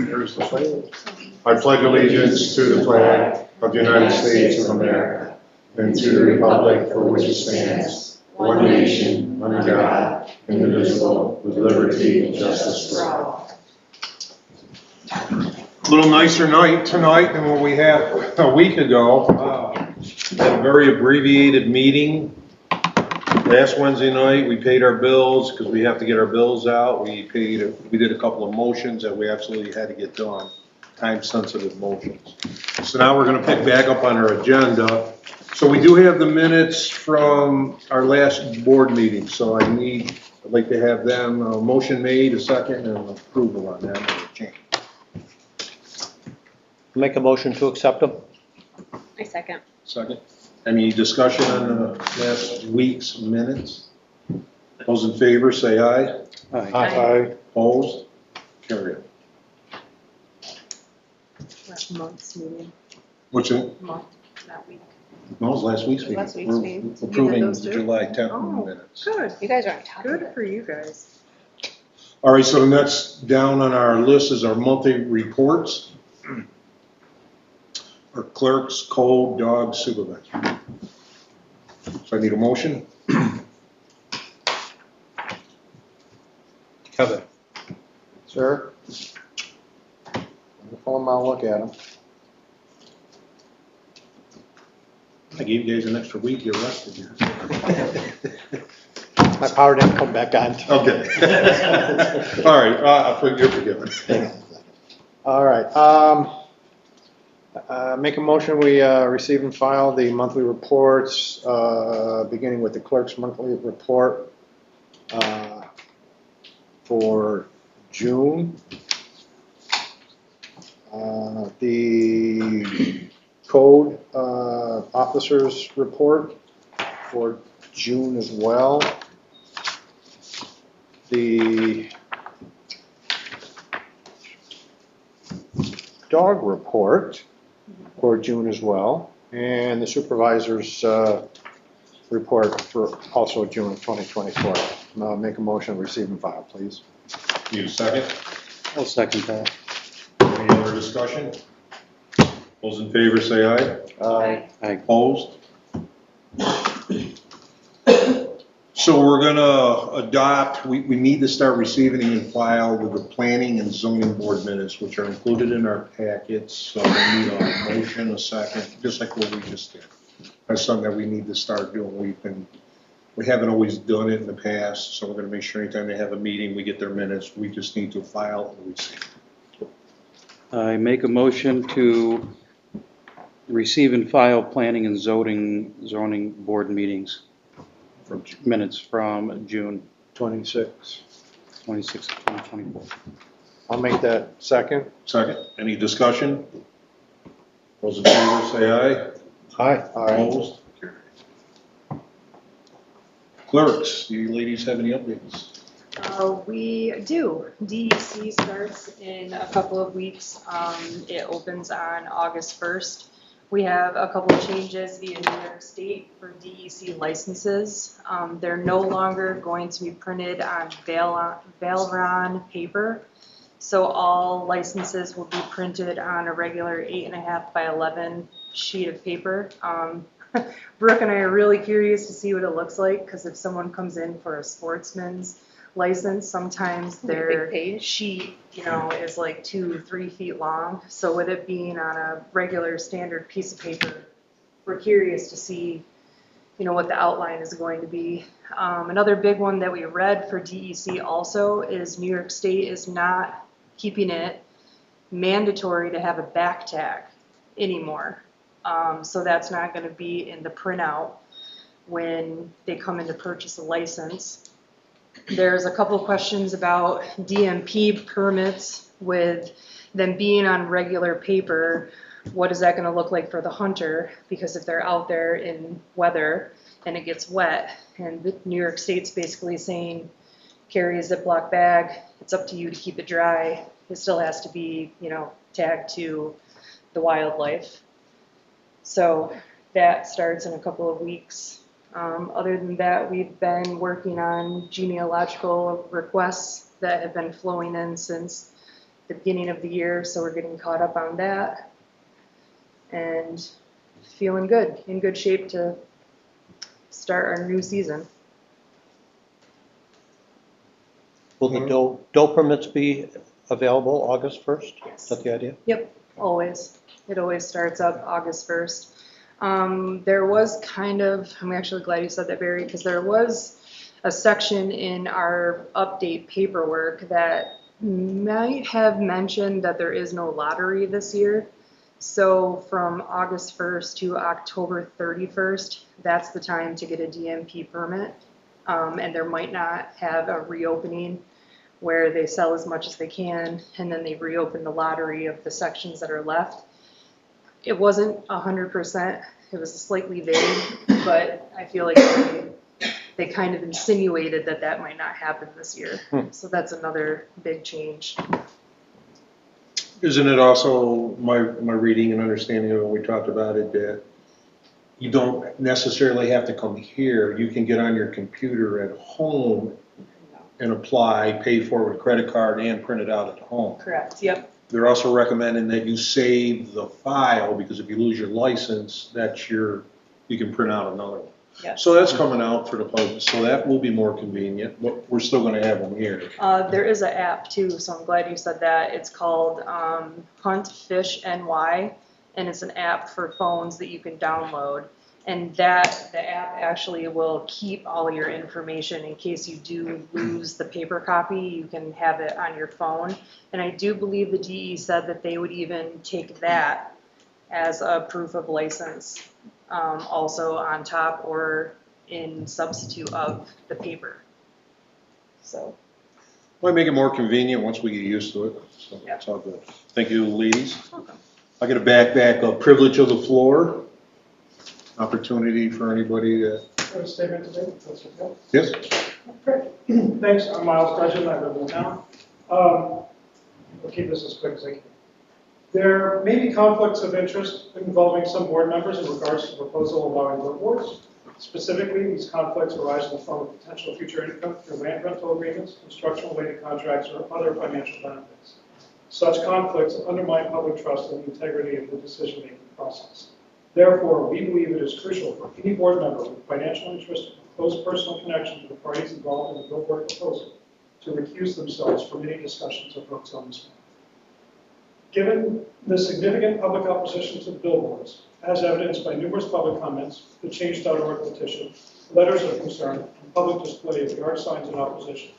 Here's the flag. I pledge allegiance to the flag of the United States of America and to the republic for which it stands, one nation, under God, indivisible, with liberty and justice for all. A little nicer night tonight than what we had a week ago. Had a very abbreviated meeting. Last Wednesday night, we paid our bills because we have to get our bills out. We did a couple of motions that we absolutely had to get done, time-sensitive motions. So now we're going to pick back up on our agenda. So we do have the minutes from our last board meeting. So I'd like to have them, a motion made, a second, and approval on that change. Make a motion to accept them. I second. Second. Any discussion on the last week's minutes? Those in favor say aye. Aye. Opposed? Carry it. Last month's meeting. What's it? Month, that week. No, it was last week's meeting. Last week's We're meeting. You did approving those the too? July 10th Oh, minutes. good. You guys are on top. Good for you guys. All right, so the next down on our list is our monthly reports. Our clerks, code, dog, supervisor. So I need a motion. Kevin. Sir? Pull them out, look at them. I gave you guys an extra week, you're rested here. My power didn't come back on. Okay. All right, you're forgiven. All right, make a motion, we receive and file the monthly reports, beginning with the clerk's monthly report for June. The code officers report for June as well. The dog report for June as well, and the supervisor's report for also June of 2024. Make a motion, receive and file, please. Need a second? I'll second that. Any other discussion? Those in favor say aye. Aye. Opposed? So we're gonna adopt, we need to start receiving and file with the planning and zoning board minutes, which are included in our packets. So we need a motion, a second, just like what we just did. That's something that we need to start doing. We haven't always done it in the past, so we're gonna make sure anytime they have a meeting, we get their minutes. We just need to file and receive. I make a motion to receive and file planning and zoning board meetings from minutes from June 26. 26, 2024. I'll make that second. Second, any discussion? Those in favor say aye. Aye. Opposed? Carried. Clerks, do you ladies have any updates? We do. DEC starts in a couple of weeks. It opens on August 1st. We have a couple of changes via New York State for DEC licenses. They're no longer going to be printed on Valron paper. So all licenses will be printed on a regular 8.5 by 11 sheet of paper. Brooke and I are really curious to see what it looks like, because if someone comes in for a sportsman's license, sometimes their sheet, is like 2-3 feet long. So with it being on a regular standard piece of paper, we're curious to see, what the outline is going to be. Another big one that we read for DEC also is New York State is not keeping it mandatory to have a back tag anymore. So that's not going to be in the printout when they come in to purchase a license. There's a couple of questions about DMP permits with them being on regular paper. What is that going to look like for the hunter? Because if they're out there in weather and it gets wet, and New York State's basically saying, carry a Ziploc bag, it's up to you to keep it dry. It still has to be, tagged to the wildlife. So that starts in a couple of weeks. Other than that, we've been working on genealogical requests that have been flowing in since the beginning of the year, so we're getting caught up on that. And feeling good, in good shape to start our new season. Will the doe permits be available August 1st? Is that the idea? Yep, always. It always starts up August 1st. There was kind of, I'm actually glad you said that, Barry, because there was a section in our update paperwork that might have mentioned that there is no lottery this year. So from August 1st to October 31st, that's the time to get a DMP permit. And there might not have a reopening where they sell as much as they can, and then they reopen the lottery of the sections that are left. It wasn't 100%, it was slightly vague, but I feel like they kind of insinuated that that might not happen this year. So that's another big change. Isn't it also my reading and understanding of when we talked about it that you don't necessarily have to come here, you can get on your computer at home and apply, pay for it with a credit card and print it out at home. Correct, yep. They're also recommending that you save the file because if you lose your license, you can print out another one. Yeah. So that's coming out for the public, so that will be more convenient, but we're still gonna have them here. There is an app too, so I'm glad you said that. It's called Hunt Fish NY, and it's an app for phones that you can download. And the app actually will keep all your information in case you do lose the paper copy. You can have it on your phone. And I do believe the DE said that they would even take that as a proof of license, also on top or in substitute of the paper. So. Might make it more convenient once we get used to it, so Yeah. it's all good. Thank you, ladies. Welcome. I get a back privilege of the floor. Opportunity for anybody to, A statement today, if that's okay. yes? Great. Thanks, I'm Miles Dudgeon, I live in town. We'll keep this as quick as I can. There may be conflicts of interest involving some board members in regards to the proposal allowing billboards. Specifically, these conflicts arise in the form of potential future income through land rental agreements, construction-related contracts, or other financial benefits. Such conflicts undermine public trust in the integrity of the decision-making process. Therefore, we believe it is crucial for any board member with financial interest or close personal connection to the parties involved in the billboard proposal to recuse themselves from any discussions or votes on this matter. Given the significant public opposition to the billboards, as evidenced by numerous public comments, the Change.org petition, letters of concern, and public display of yard signs in opposition,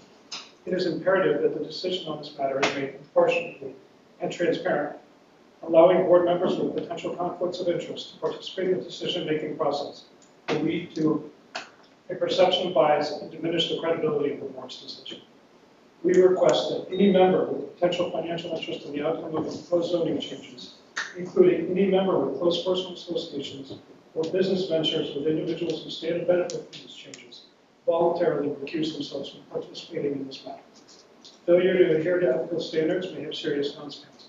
it is imperative that the decision on this matter is made impartially and transparent, allowing board members with potential conflicts of interest to participate in the decision-making process will lead to a perception of bias and diminish the credibility of the board's decision. We request that any member with potential financial interest in the outcome of the proposed zoning changes, including any member with close personal associations or business ventures with individuals who stand to benefit from these changes, voluntarily recuse themselves from participating in this matter. Failure to adhere to ethical standards may have serious consequences.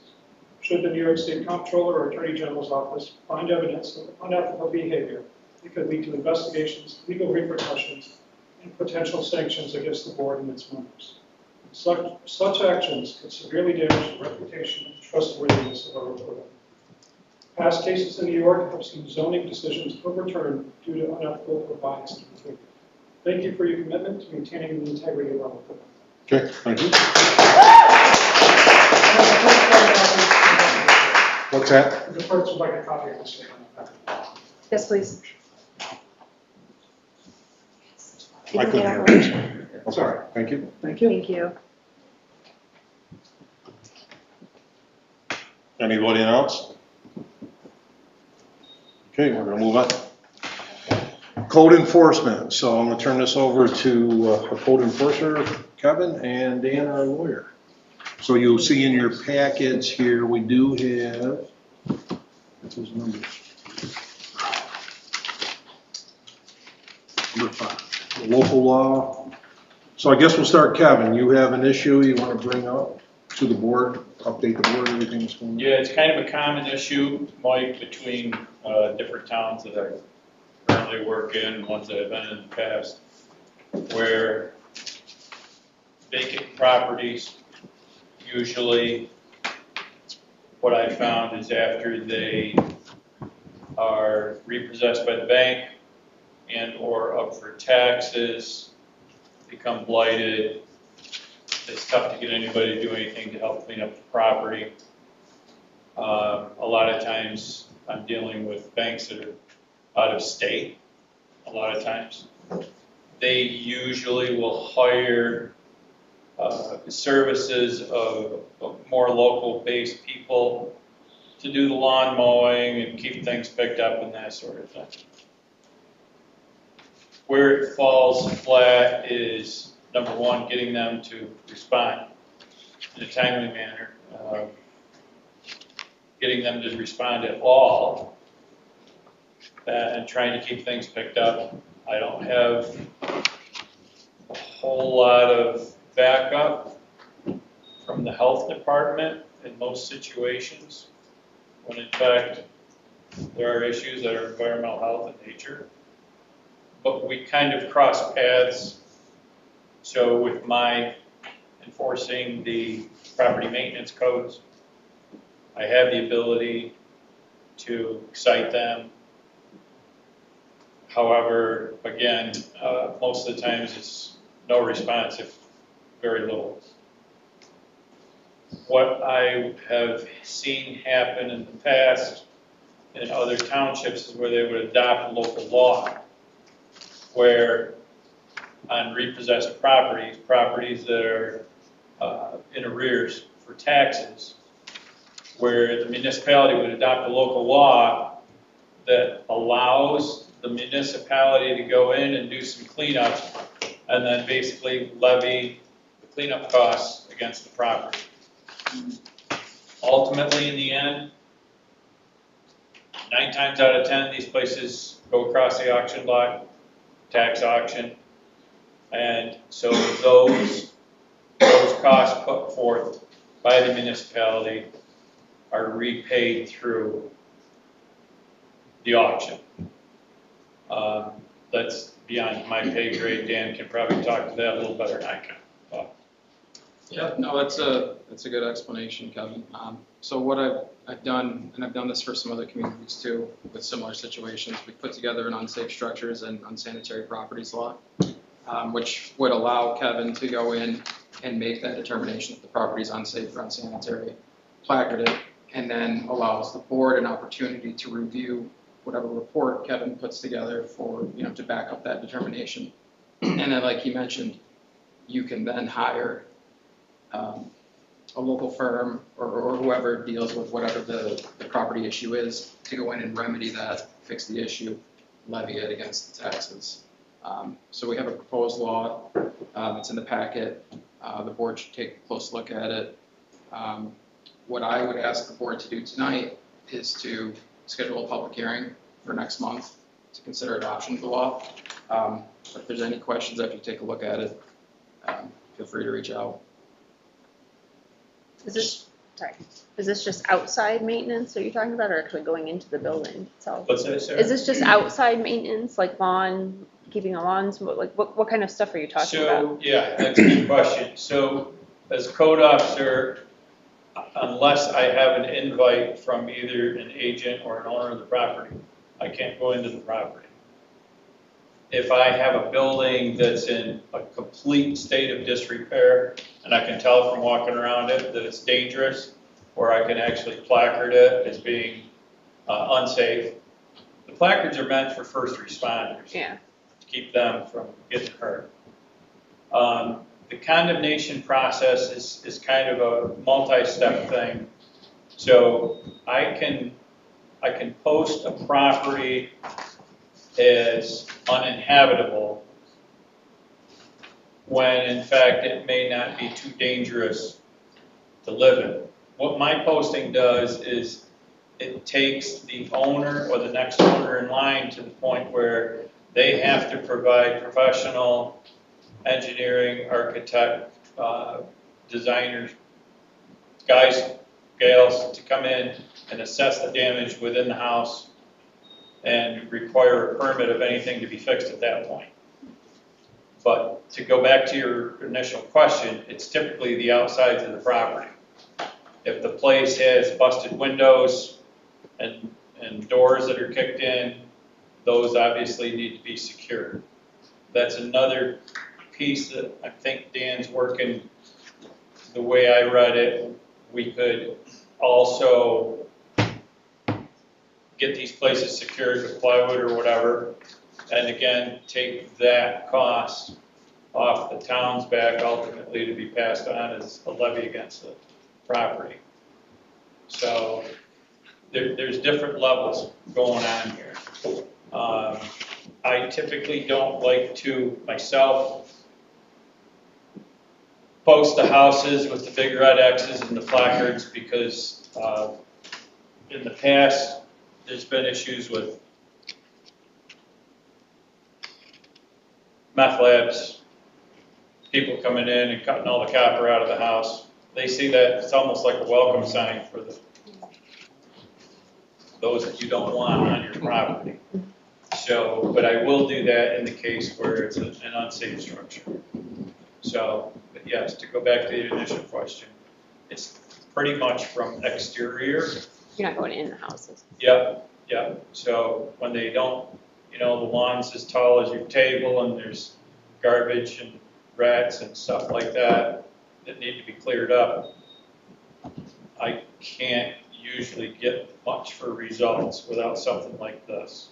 Should the New York State Comptroller or Attorney General's office find evidence of unethical behavior, it could lead to investigations, legal repercussions, and potential sanctions against the board and its members. Such actions could severely damage the reputation and trustworthiness of our reporting. Past cases in New York have seen zoning decisions overturned due to unethical or biased behavior. Thank you for your commitment to maintaining the integrity of our reporting. Okay, thank you. What's that? The clerks would like a copy of this statement. Yes, please. I couldn't hear. Sorry, thank you. Thank you. Thank you. Anybody else? Okay, we're gonna move on. Code enforcement, so I'm gonna turn this over to our code enforcer, Kevin, and Dan, our lawyer. So you'll see in your packets here, we do have, what's those numbers? Number 5, the local law. So I guess we'll start, Kevin, you have an issue you wanna bring up to the board, update the board, everything that's going on? Yeah, it's kind of a common issue, Mike, between different towns that I currently work in, ones that I've been in the past, where vacant properties usually what I found is after they are repossessed by the bank and or up for taxes, become blighted, it's tough to get anybody to do anything to help clean up the property. A lot of times I'm dealing with banks that are out of state, a lot of times. They usually will hire services of more local-based people to do the lawn mowing and keep things picked up and that sort of thing. Where it falls flat is, number one, getting them to respond in a timely manner. Getting them to respond at all, and trying to keep things picked up. I don't have a whole lot of backup from the health department in most situations, when in fact there are issues that are environmental health in nature. But we kind of cross paths. So with my enforcing the property maintenance codes, I have the ability to cite them. However, again, most of the times it's no response, if very little. What I have seen happen in the past in other townships is where they would adopt local law, where on repossessed properties that are in arrears for taxes, where the municipality would adopt a local law that allows the municipality to go in and do some cleanup and then basically levy the cleanup costs against the property. Ultimately, in the end, 9 times out of 10, these places go across the auction block, tax auction, and so those costs put forth by the municipality are repaid through the auction. That's beyond my pay grade. Dan can probably talk to that a little better than I can. Yeah, no, that's a good explanation, Kevin. So what I've done, and I've done this for some other communities too, with similar situations, we put together an unsafe structures and unsanitary properties law, which would allow Kevin to go in and make that determination if the property is unsafe or unsanitary, placard it, and then allows the board an opportunity to review whatever report Kevin puts together for, to back up that determination. And then, like he mentioned, you can then hire a local firm or whoever deals with whatever the property issue is to go in and remedy that, fix the issue, levy it against the taxes. So we have a proposed law. It's in the packet. The board should take a close look at it. What I would ask the board to do tonight is to schedule a public hearing for next month to consider adoption of the law. But if there's any questions after you take a look at it, feel free to reach out. Is this just outside maintenance are you talking about, or actually going into the building itself? What's that, Sarah? Is this just outside maintenance, like lawn, keeping the lawns, like what kind of stuff are you talking about? Yeah, that's a good question. So as code officer, unless I have an invite from either an agent or an owner of the property, I can't go into the property. If I have a building that's in a complete state of disrepair, and I can tell from walking around it that it's dangerous, or I can actually placard it as being unsafe. The placards are meant for first responders. Yeah. To keep them from getting hurt. The condemnation process is kind of a multi-step thing. So I can post a property as uninhabitable when in fact it may not be too dangerous to live in. What my posting does is it takes the owner or the next owner in line to the point where they have to provide professional engineering, architect, designers, guys, gals to come in and assess the damage within the house and require a permit of anything to be fixed at that point. But to go back to your initial question, it's typically the outsides of the property. If the place has busted windows and doors that are kicked in, those obviously need to be secured. That's another piece that I think Dan's working, the way I read it, we could also get these places secured with plywood or whatever, and again, take that cost off the town's back ultimately to be passed on as a levy against the property. So there's different levels going on here. I typically don't like to, myself, post the houses with the big red X's and the placards because in the past, there's been issues with meth labs, people coming in and cutting all the copper out of the house. They see that it's almost like a welcome sign for those that you don't want on your property. So, but I will do that in the case where it's an unsafe structure. So, but yes, to go back to the initial question, it's pretty much from exterior. You're not going in the houses. Yep. So when they don't, the lawn's as tall as your table and there's garbage and rats and stuff like that that need to be cleared up, I can't usually get much for results without something like this.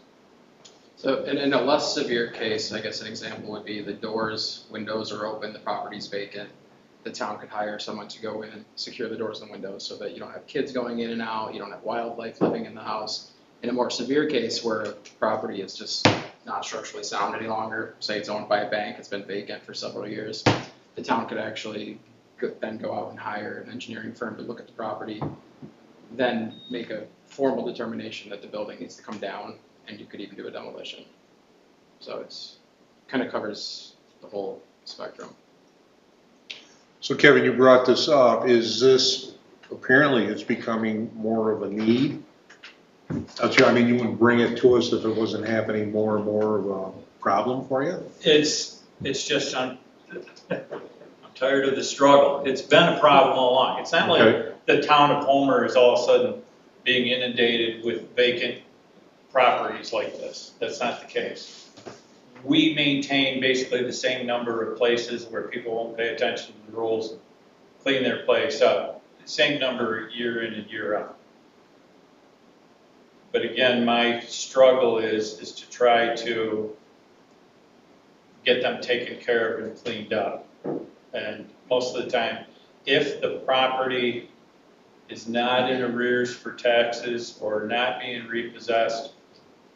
So in a less severe case, I guess an example would be the doors, windows are open, the property's vacant. The town could hire someone to go in and secure the doors and windows so that you don't have kids going in and out, you don't have wildlife living in the house. In a more severe case where a property is just not structurally sound any longer, say it's owned by a bank, it's been vacant for several years, the town could actually then go out and hire an engineering firm to look at the property, then make a formal determination that the building needs to come down, and you could even do a demolition. So it's kind of covers the whole spectrum. So Kevin, you brought this up. Is this, apparently it's becoming more of a need? I mean, you wouldn't bring it to us if it wasn't happening more and more of a problem for you? It's just, I'm tired of the struggle. It's been a problem all along. It's not like the town of Homer is all of a sudden being inundated with vacant properties like this. That's not the case. We maintain basically the same number of places where people won't pay attention to the rules, clean their place up. Same number year in and year out. But again, my struggle is to try to get them taken care of and cleaned up. And most of the time, if the property is not in arrears for taxes or not being repossessed,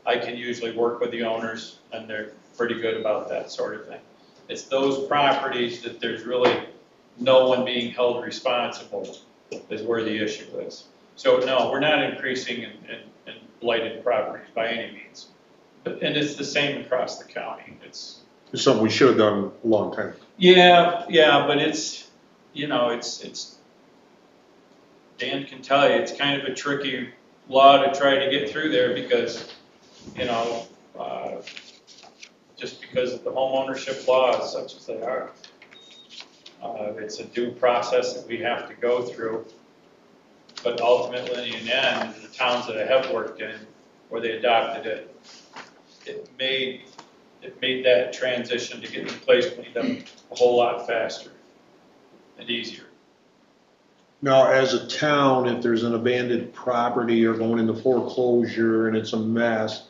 I can usually work with the owners and they're pretty good about that sort of thing. It's those properties that there's really no one being held responsible is where the issue is. So no, we're not increasing in blighted properties by any means. And it's the same across the county. It's something we should have done a long time ago. Yeah, but it's, it's, Dan can tell you, it's kind of a tricky law to try to get through there because, just because of the home ownership laws such as they are. It's a due process that we have to go through. But ultimately, in the end, the towns that I have worked in, where they adopted it, it made that transition to getting the place cleaned up a whole lot faster and easier. Now, as a town, if there's an abandoned property or going into foreclosure and it's a mess,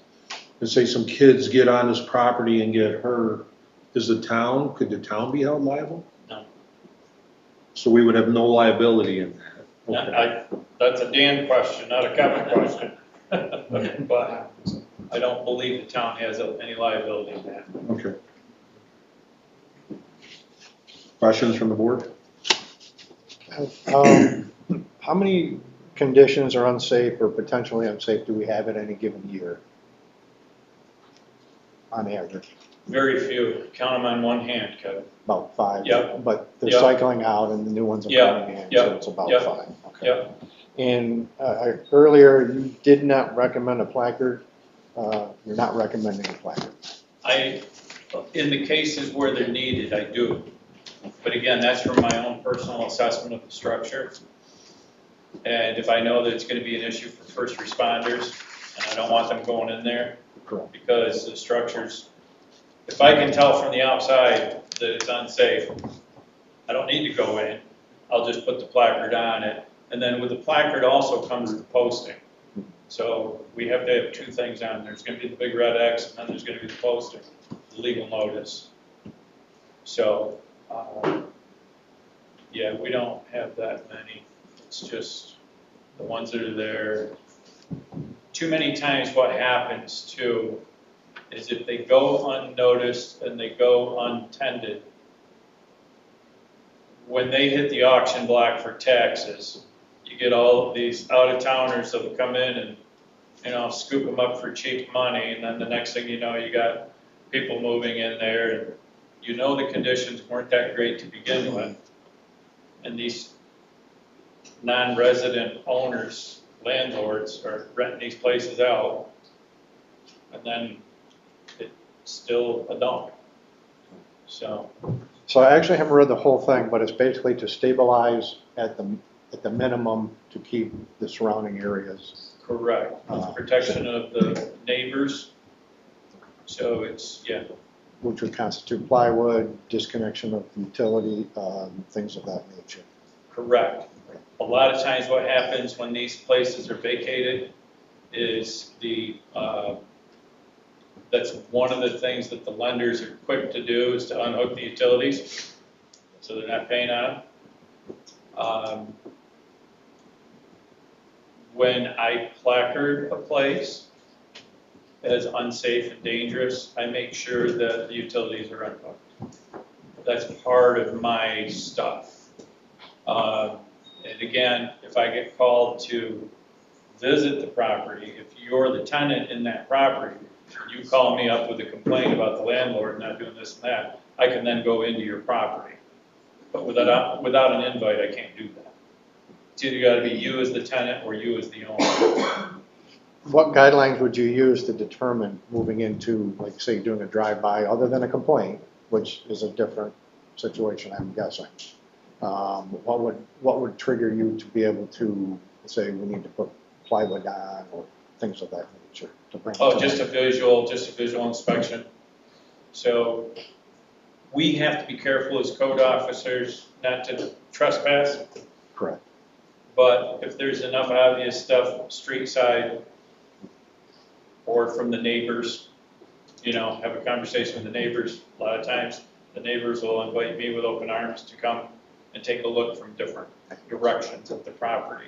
and say some kids get on this property and get hurt, could the town be held liable? No. So we would have no liability in that? Okay. That's a Dan question, not a Kevin question. But I don't believe the town has any liability in that. Okay. Questions from the board? How many conditions are unsafe or potentially unsafe do we have at any given year? On average? Very few. Count them on one hand, Kevin. About 5? Yep. But they're Yep. cycling out and the new ones are coming in, so it's about Yep. 5. Okay. Yep. And earlier, you did not recommend a placard. You're not recommending a placard. In the cases where they're needed, I do. But again, that's from my own personal assessment of the structure. And if I know that it's gonna be an issue for first responders, and I don't want them going in there, Correct. because the structures, if I can tell from the outside that it's unsafe, I don't need to go in. I'll just put the placard on it. And then with the placard also comes the posting. So we have to have two things on. There's gonna be the big red X, and then there's gonna be the posting, the legal notice. So, yeah, we don't have that many. It's just the ones that are there. Too many times what happens too is if they go unnoticed and they go untended, when they hit the auction block for taxes, you get all of these out-of-towners that'll come in and, you know, scoop them up for cheap money, and then the next thing you know, you got people moving in there, and you know the conditions weren't that great to begin with. And these non-resident owners, landlords, are renting these places out, and then it's still a dump. So, I actually haven't read the whole thing, but it's basically to stabilize at the minimum to keep the surrounding areas. correct, with protection of the neighbors. So it's, yeah, Which would constitute plywood, disconnection of utility, things of that nature. correct. A lot of times what happens when these places are vacated is that's one of the things that the lenders are quick to do, is to unhook the utilities, so they're not paying on them. When I placard a place as unsafe and dangerous, I make sure that the utilities are unhooked. That's part of my stuff. And again, if I get called to visit the property, if you're the tenant in that property, you call me up with a complaint about the landlord not doing this and that, I can then go into your property. But without an invite, I can't do that. It's either got to be you as the tenant or you as the owner. What guidelines would you use to determine moving into, like, say, doing a drive-by, other than a complaint, which is a different situation, I'm guessing? What would trigger you to be able to say we need to put plywood on or things of that nature to bring? Oh, just a visual inspection. So we have to be careful as code officers not to trespass. Correct. But if there's enough obvious stuff street side or from the neighbors, you know, have a conversation with the neighbors. A lot of times the neighbors will invite me with open arms to come and take a look from different directions of the property.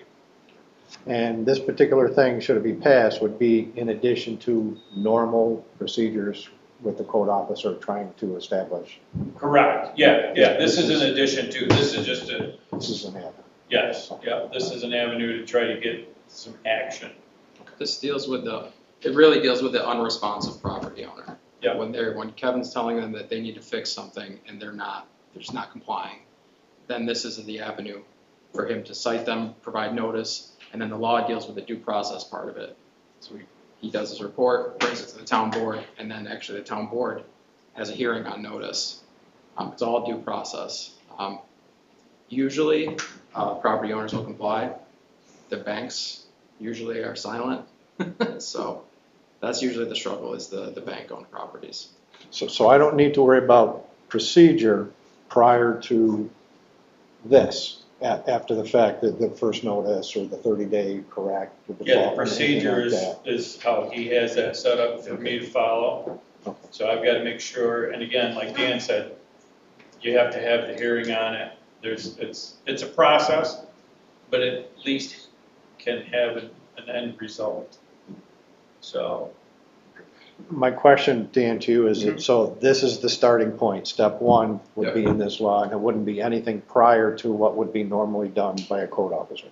And this particular thing, should it be passed, would be in addition to normal procedures with the code officer trying to establish. Correct, yeah, this is in addition to, this is just a, This is an avenue. yes, yeah, this is an avenue to try to get some action. This deals with it really deals with the unresponsive property owner. Yeah. When Kevin's telling them that they need to fix something and they're just not complying, then this is the avenue for him to cite them, provide notice, and then the law deals with the due process part of it. So he does his report, brings it to the town board, and then actually the town board has a hearing on notice. It's all due process. Usually, property owners will comply. The banks usually are silent. So that's usually the struggle, is the bank-owned properties. So I don't need to worry about procedure prior to this, after the fact, that the first notice or the 30-day correct. Yeah, the procedure is how he has that set up for me to follow. Okay. So I've got to make sure, and again, like Dan said, you have to have the hearing on it. It's a process, but at least can have an end result. So. My question, Dan, to you is, so this is the starting point. Step one would be in this law, and it wouldn't be anything prior to what would be normally done by a code officer.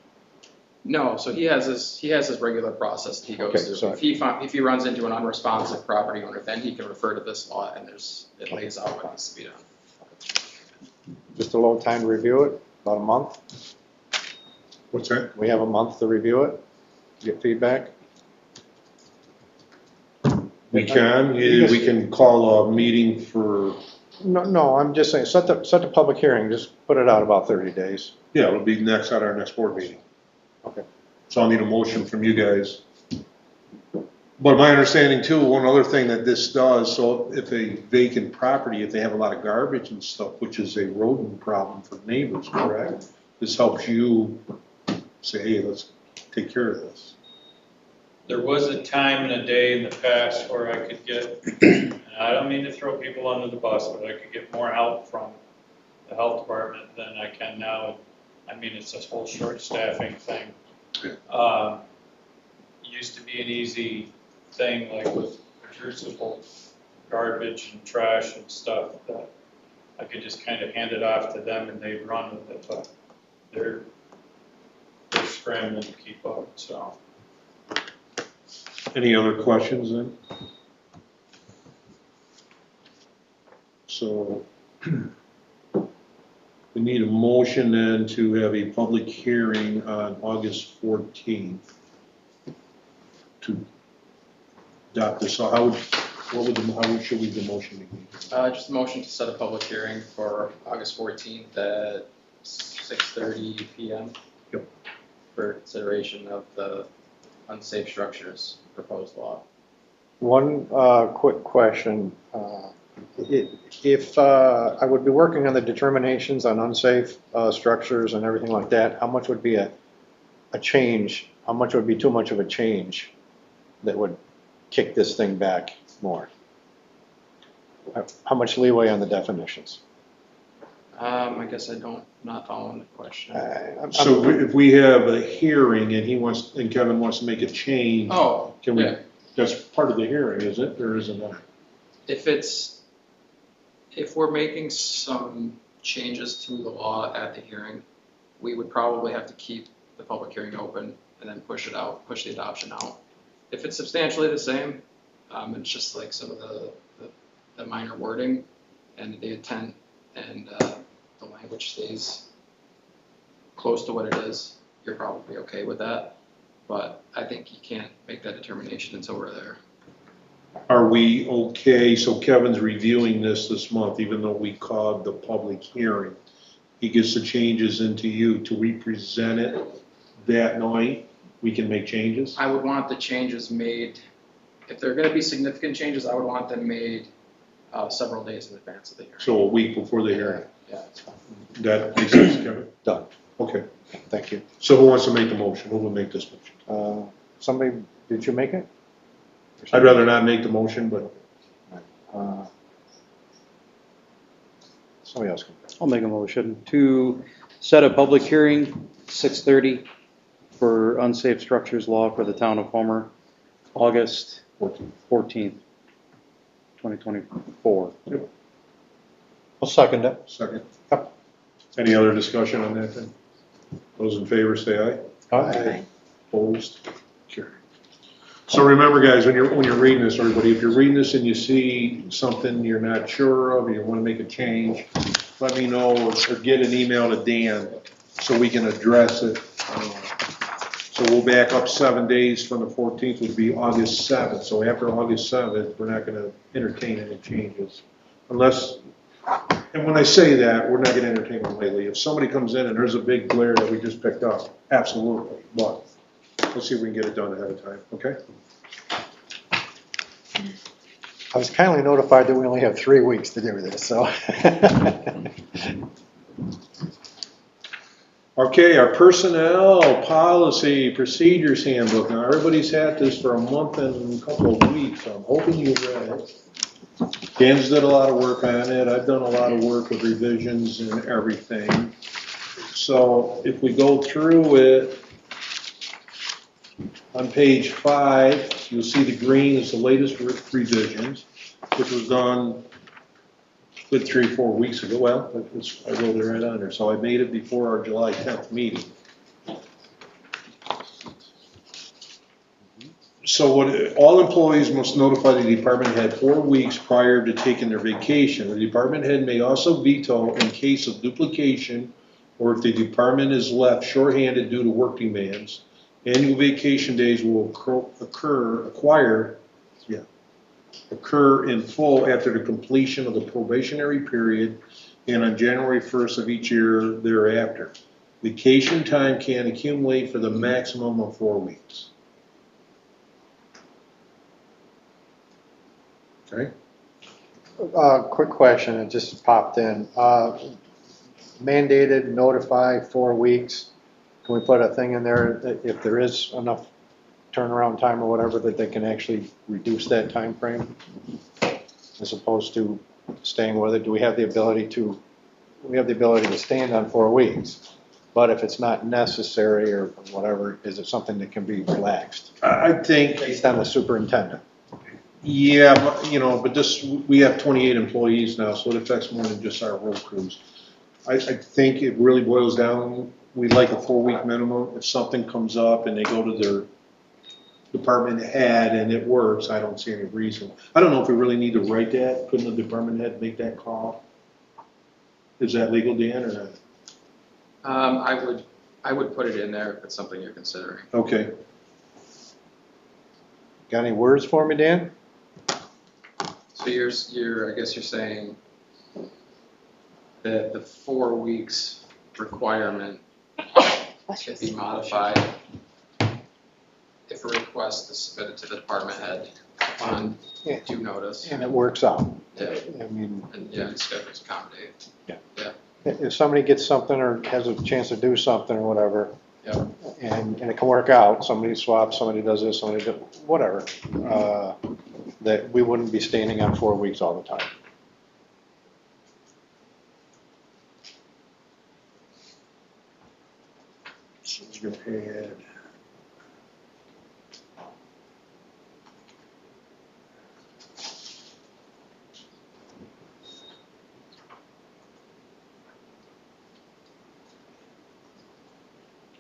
No, so he has his regular process that he goes through. So if he runs into an unresponsive property owner, then he can refer to this law, and it lays out what needs to be done. just a little time to review it, about a month. What's that? We have a month to review it, get feedback. We can, we can call a meeting for, No, I'm just saying, set the public hearing, just put it out about 30 days. yeah, it'll be at our next board meeting. Okay. So I'll need a motion from you guys. But my understanding too, one other thing that this does, so if a vacant property, if they have a lot of garbage and stuff, which is a rodent problem for neighbors, correct? This helps you say, hey, let's take care of this. There was a time and a day in the past where I could get, and I don't mean to throw people under the bus, but I could get more help from the health department than I can now. I mean, it's this whole short staffing thing. Used to be an easy thing, like with reducible garbage and trash and stuff, that I could just kind of hand it off to them and they'd run with it, but they're scrambling to keep up, so. Any other questions then? So we need a motion then to have a public hearing on August 14th to adopt this. So how should we do the motion begin? Just a motion to set a public hearing for August 14th at 6:30 p.m. Yep. For consideration of the unsafe structures proposed law. One quick question. If I would be working on the determinations on unsafe structures and everything like that, how much would be a change? How much would be too much of a change that would kick this thing back more? How much leeway on the definitions? I guess not following the question. So if we have a hearing and Kevin wants to make a change, Oh, can we? yeah. That's part of the hearing, is it, or is it not? If we're making some changes to the law at the hearing, we would probably have to keep the public hearing open and then push the adoption out. If it's substantially the same, it's just like some of the minor wording and the intent and the language stays close to what it is, you're probably okay with that. But I think you can't make that determination until we're there. Are we okay? So Kevin's reviewing this month, even though we called the public hearing. He gets the changes into you to represent it that night. We can make changes? I would want the changes made, if they're going to be significant changes, I would want them made several days in advance of the hearing. So a week before the hearing. Yeah, that's fine. That makes sense, Kevin? Done. Okay. Thank you. So who wants to make the motion? Who will make this motion? Somebody, did you make it? I'd rather not make the motion, but Somebody else can. I'll make a motion to set a public hearing, 6:30, for unsafe structures law for the town of Homer, August 14th, 2024. I'll second it. second. Yep. Any other discussion on that then? Those in favor say aye. Aye. Opposed? Carried. So remember, guys, when you're reading this, everybody, if you're reading this and you see something you're not sure of, or you want to make a change, let me know or get an email to Dan so we can address it. So we'll back up 7 days from the 14th, would be August 7th. So after August 7th, we're not going to entertain any changes. Unless, and when I say that, we're not going to entertain them lately. If somebody comes in and there's a big glare that we just picked up, absolutely. But let's see if we can get it done ahead of time, okay? I was kindly notified that we only have 3 weeks to do this, so. Okay, our personnel policy procedures handbook. Now, everybody's had this for a month and a couple of weeks. I'm hoping you read it. Dan's did a lot of work on it. I've done a lot of work with revisions and everything. So if we go through it, on page 5, you'll see the green is the latest revisions, which was done good 3 or 4 weeks ago. Well, I wrote it right on there. So I made it before our July 10th meeting. So all employees must notify the department head 4 weeks prior to taking their vacation. The department head may also veto in case of duplication or if the department is left shorthanded due to work demands. Annual vacation days will occur in full after the completion of the probationary period and on January 1st of each year thereafter. Vacation time can accumulate for the maximum of 4 weeks. Okay? Quick question, it just popped in. Mandated, notify, 4 weeks. Can we put a thing in there that if there is enough turnaround time or whatever, that they can actually reduce that time frame, as opposed to staying with it? Do we have the ability to, we have the ability to stand on 4 weeks, but if it's not necessary or whatever, is it something that can be relaxed I think, based on the superintendent? yeah, but, you know, but this, we have 28 employees now, so it affects more than just our road crews. I think it really boils down, we like a 4-week minimum. If something comes up and they go to their department head and it works, I don't see any reason. I don't know if we really need to write that, couldn't the department head make that call? Is that legal, Dan, or not? I would put it in there if it's something you're considering. Okay, Got any words for me, Dan? So I guess you're saying that the 4 weeks requirement can be modified if a request is submitted to the department head on Yeah. due notice. And it works out. Yeah, I mean, and yeah, schedules accommodate. if somebody gets something or has a chance to do something or whatever, Yeah. and it can work out, somebody swaps, somebody does this, somebody does, whatever, that we wouldn't be standing on 4 weeks all the time. so we're gonna add.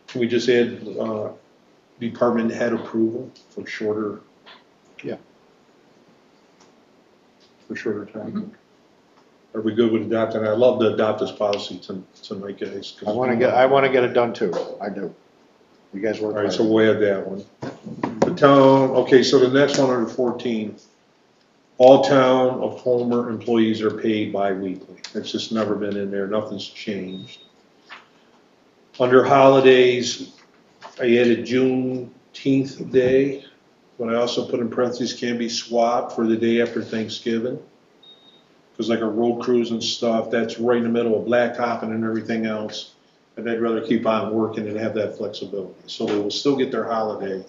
Can we just add, department head approval for shorter? Yeah. For shorter time? Are we good with adopting? I'd love to adopt this policy tonight, guys. 'cause I wanna get it done too, I do. You guys work All right, hard. so we'll add that one. The town, okay, so the next one under 14, all town of Homer employees are paid bi-weekly. It's just never been in there, nothing's changed. Under holidays, I added Juneteenth day, but I also put in parentheses, can be swapped for the day after Thanksgiving. Because like our road crews and stuff, that's right in the middle of blacktopping and everything else. And they'd rather keep on working and have that flexibility. So they will still get their holiday,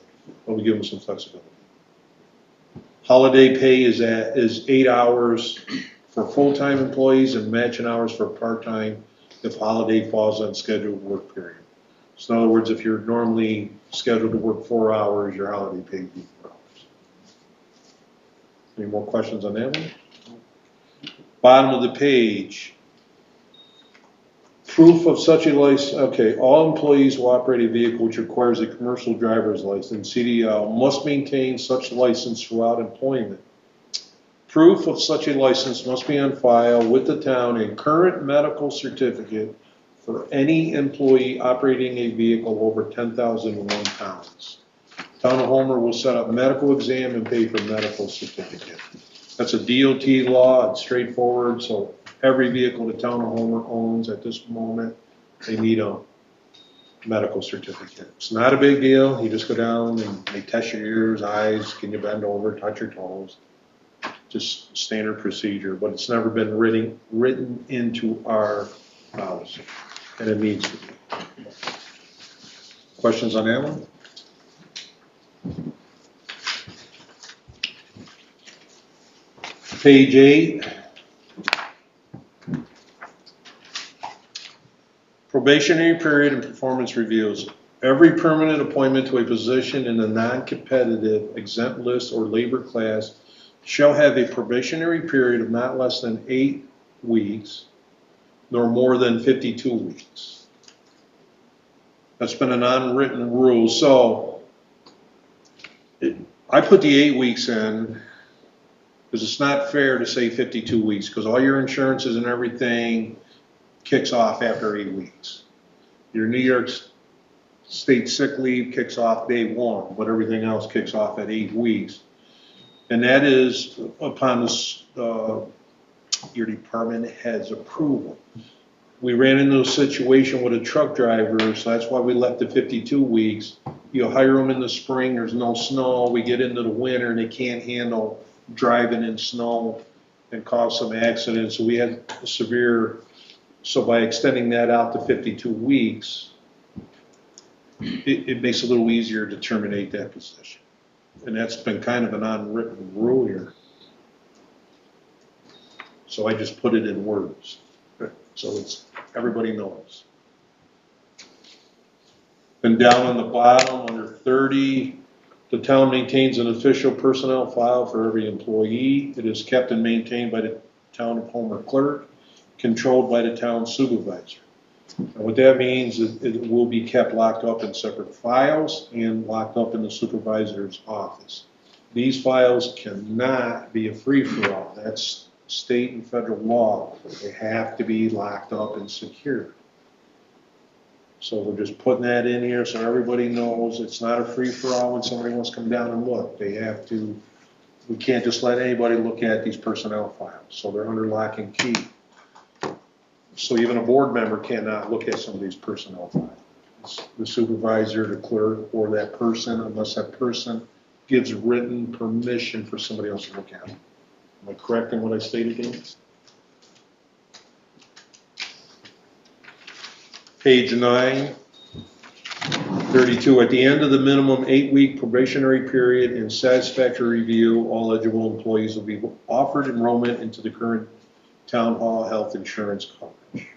but we give them some flexibility. Holiday pay is 8 hours for full-time employees and matching hours for part-time if holiday falls on scheduled work period. So in other words, if you're normally scheduled to work 4 hours, your holiday pay would be 4 hours. Any more questions on that one? Bottom of the page. Proof of such a license, okay, all employees who operate a vehicle which requires a commercial driver's license, CDL, must maintain such license throughout employment. Proof of such a license must be on file with the town, a current medical certificate for any employee operating a vehicle over 10,001 pounds. Town of Homer will set up medical exam and pay for medical certificate. That's a DOT law, it's straightforward, so every vehicle the town of Homer owns at this moment, they need a medical certificate. It's not a big deal, you just go down and they test your ears, eyes, can you bend over, touch your toes. Just standard procedure, but it's never been written into our policy, and it needs to be. Questions on that one? Page 8. Probationary period and performance reviews. Every permanent appointment to a position in the non-competitive exempt list or labor class shall have a probationary period of not less than 8 weeks, nor more than 52 weeks. That's been an unwritten rule, so I put the 8 weeks in because it's not fair to say 52 weeks because all your insurances and everything kicks off after 8 weeks. Your New York State sick leave kicks off day 1, but everything else kicks off at 8 weeks. And that is upon this, your department head's approval. we ran into a situation with a truck driver, so that's why we left the 52 weeks. You hire them in the spring, there's no snow, we get into the winter and they can't handle driving in snow and cause some accidents. So we had a severe, so by extending that out to 52 weeks, it makes it a little easier to terminate that position. And that's been kind of an unwritten rule here. So I just put it in words. So it's, everybody knows. And down on the bottom, under 30, the town maintains an official personnel file for every employee. It is kept and maintained by the town of Homer clerk, controlled by the town supervisor. And what that means is it will be kept locked up in separate files and locked up in the supervisor's office. These files cannot be a free-for-all. That's state and federal law. They have to be locked up and secured. So we're just putting that in here so everybody knows it's not a free-for-all when somebody wants to come down and look. They have to, we can't just let anybody look at these personnel files. So they're under lock and key. So even a board member cannot look at some of these personnel files. The supervisor, the clerk, or that person, unless that person gives written permission for somebody else to look at them. Am I correct in what I stated again? Page 9, 32. At the end of the minimum 8-week probationary period and satisfactory review, all eligible employees will be offered enrollment into the current town hall health insurance coverage.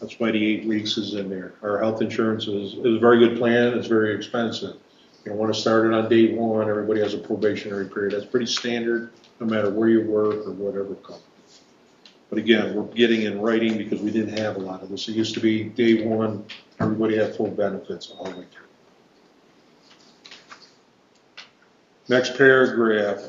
That's why the 8 weeks is in there. Our health insurance is a very good plan. It's very expensive. You don't want to start it on day one. Everybody has a probationary period. That's pretty standard, no matter where you work or whatever company. But again, we're getting in writing because we didn't have a lot of this. It used to be day one, everybody had full benefits all the way through. Next paragraph.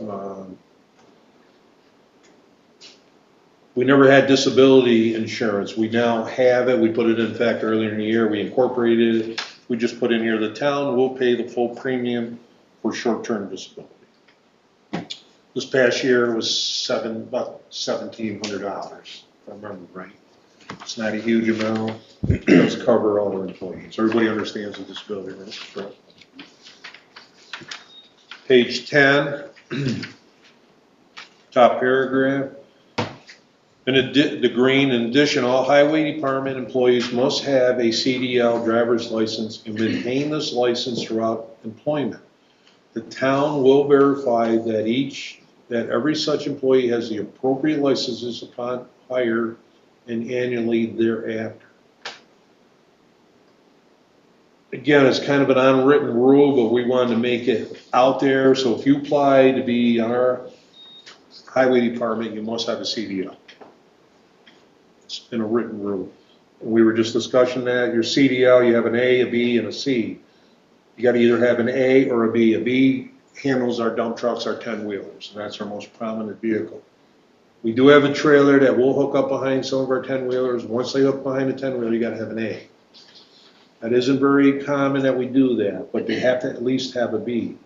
We never had disability insurance. We now have it. We put it in effect earlier in the year. We incorporated it. We just put in here, the town will pay the full premium for short-term disability. This past year was about $1,700, if I remember right. It's not a huge amount. It does cover all our employees. Everybody understands the disability risk, right? Page 10, top paragraph. The green, in addition, all highway department employees must have a CDL driver's license and maintain this license throughout employment. The town will verify that every such employee has the appropriate licenses upon hire and annually thereafter. Again, it's kind of an unwritten rule, but we wanted to make it out there. So if you apply to be on our highway department, you must have a CDL. It's been a written rule. We were just discussing that. Your CDL, you have an A, a B, and a C. You got to either have an A or a B. A B handles our dump trucks, our 10-wheelers, and that's our most prominent vehicle. We do have a trailer that will hook up behind some of our 10-wheelers. Once they hook behind the 10-wheeler, you got to have an A. That isn't very common that we do that, but they have to at least have a B.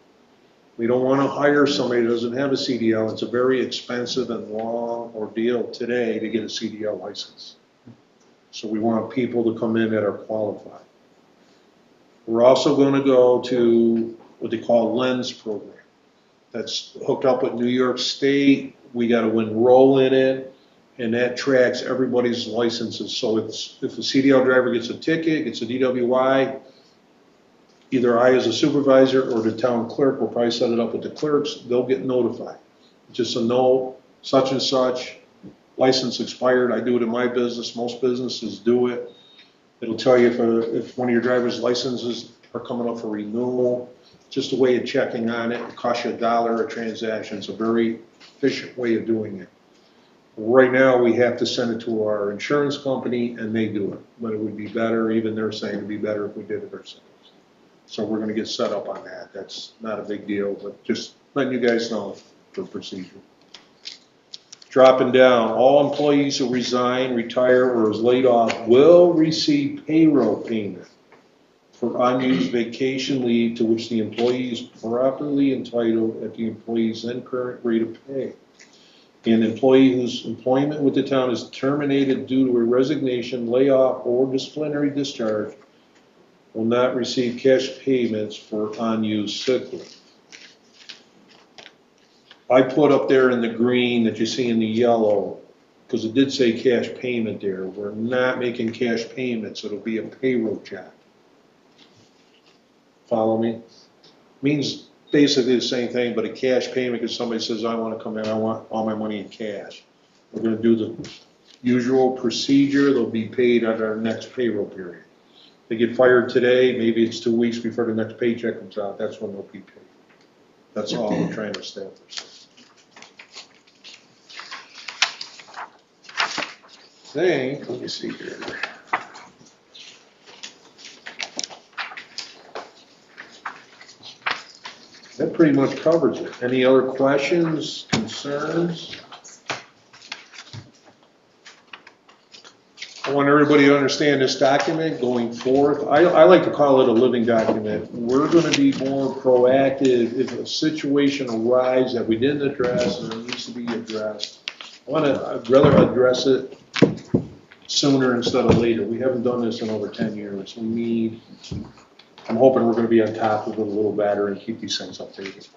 We don't want to hire somebody that doesn't have a CDL. It's a very expensive and long ordeal today to get a CDL license. So we want people to come in that are qualified. We're also going to go to what they call LENS program. That's hooked up with New York State. We got to enroll in it, and that tracks everybody's licenses. So if a CDL driver gets a ticket, gets a DWI, either I as a supervisor or the town clerk will probably set it up with the clerks. They'll get notified. Just a note, such and such, license expired. I do it in my business. Most businesses do it. It'll tell you if one of your driver's licenses are coming up for renewal. Just a way of checking on it. It costs you $1 a transaction. It's a very efficient way of doing it. Right now, we have to send it to our insurance company, and they do it. But it would be better, even they're saying it would be better if we did it ourselves. So we're going to get set up on that. That's not a big deal, but just letting you guys know the procedure. Dropping down, all employees who resign, retire, or is laid off will receive payroll payment for unused vacation leave to which the employee is properly entitled at the employee's then current rate of pay. An employee whose employment with the town is terminated due to a resignation, layoff, or disciplinary discharge will not receive cash payments for unused sick leave. I put up there in the green that you see in the yellow, because it did say cash payment there. We're not making cash payments, it'll be a payroll check. Follow me? Means basically the same thing, but a cash payment, because somebody says, I want to come in, I want all my money in cash. We're going to do the usual procedure, they'll be paid at our next payroll period. They get fired today, maybe it's 2 weeks before the next paycheck comes out, that's when they'll be paid. That's all we're trying to establish. Let me see here. That pretty much covers it. Any other questions, concerns? I want everybody to understand this document going forth. I like to call it a living document. We're going to be more proactive if a situation arises that we didn't address or needs to be addressed. I'd rather address it sooner instead of later. We haven't done this in over 10 years. I'm hoping we're going to be on top of it a little better and keep these things updated.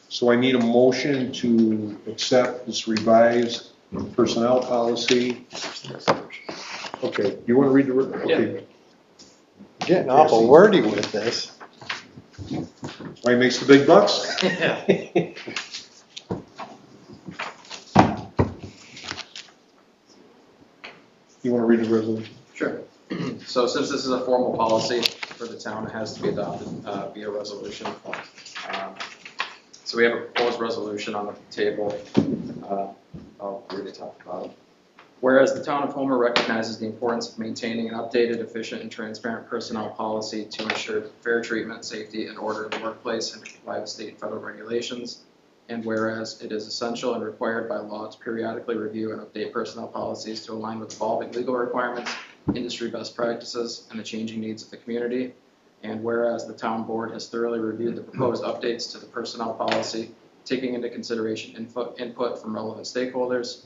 So I need a motion to accept this revised personnel policy. Okay, you want to read the, okay. Getting awful wordy with this. Why he makes the big bucks? You want to read the resolution? Sure. So since this is a formal policy for the town, it has to be adopted via resolution. So we have a proposed resolution on the table. I'll read it top to bottom. Whereas the town of Homer recognizes the importance of maintaining an updated, efficient, and transparent personnel policy to ensure fair treatment, safety, and order in the workplace and to comply with state and federal regulations. And whereas it is essential and required by law to periodically review and update personnel policies to align with evolving legal requirements, industry best practices, and the changing needs of the community. And whereas the town board has thoroughly reviewed the proposed updates to the personnel policy, taking into consideration input from relevant stakeholders,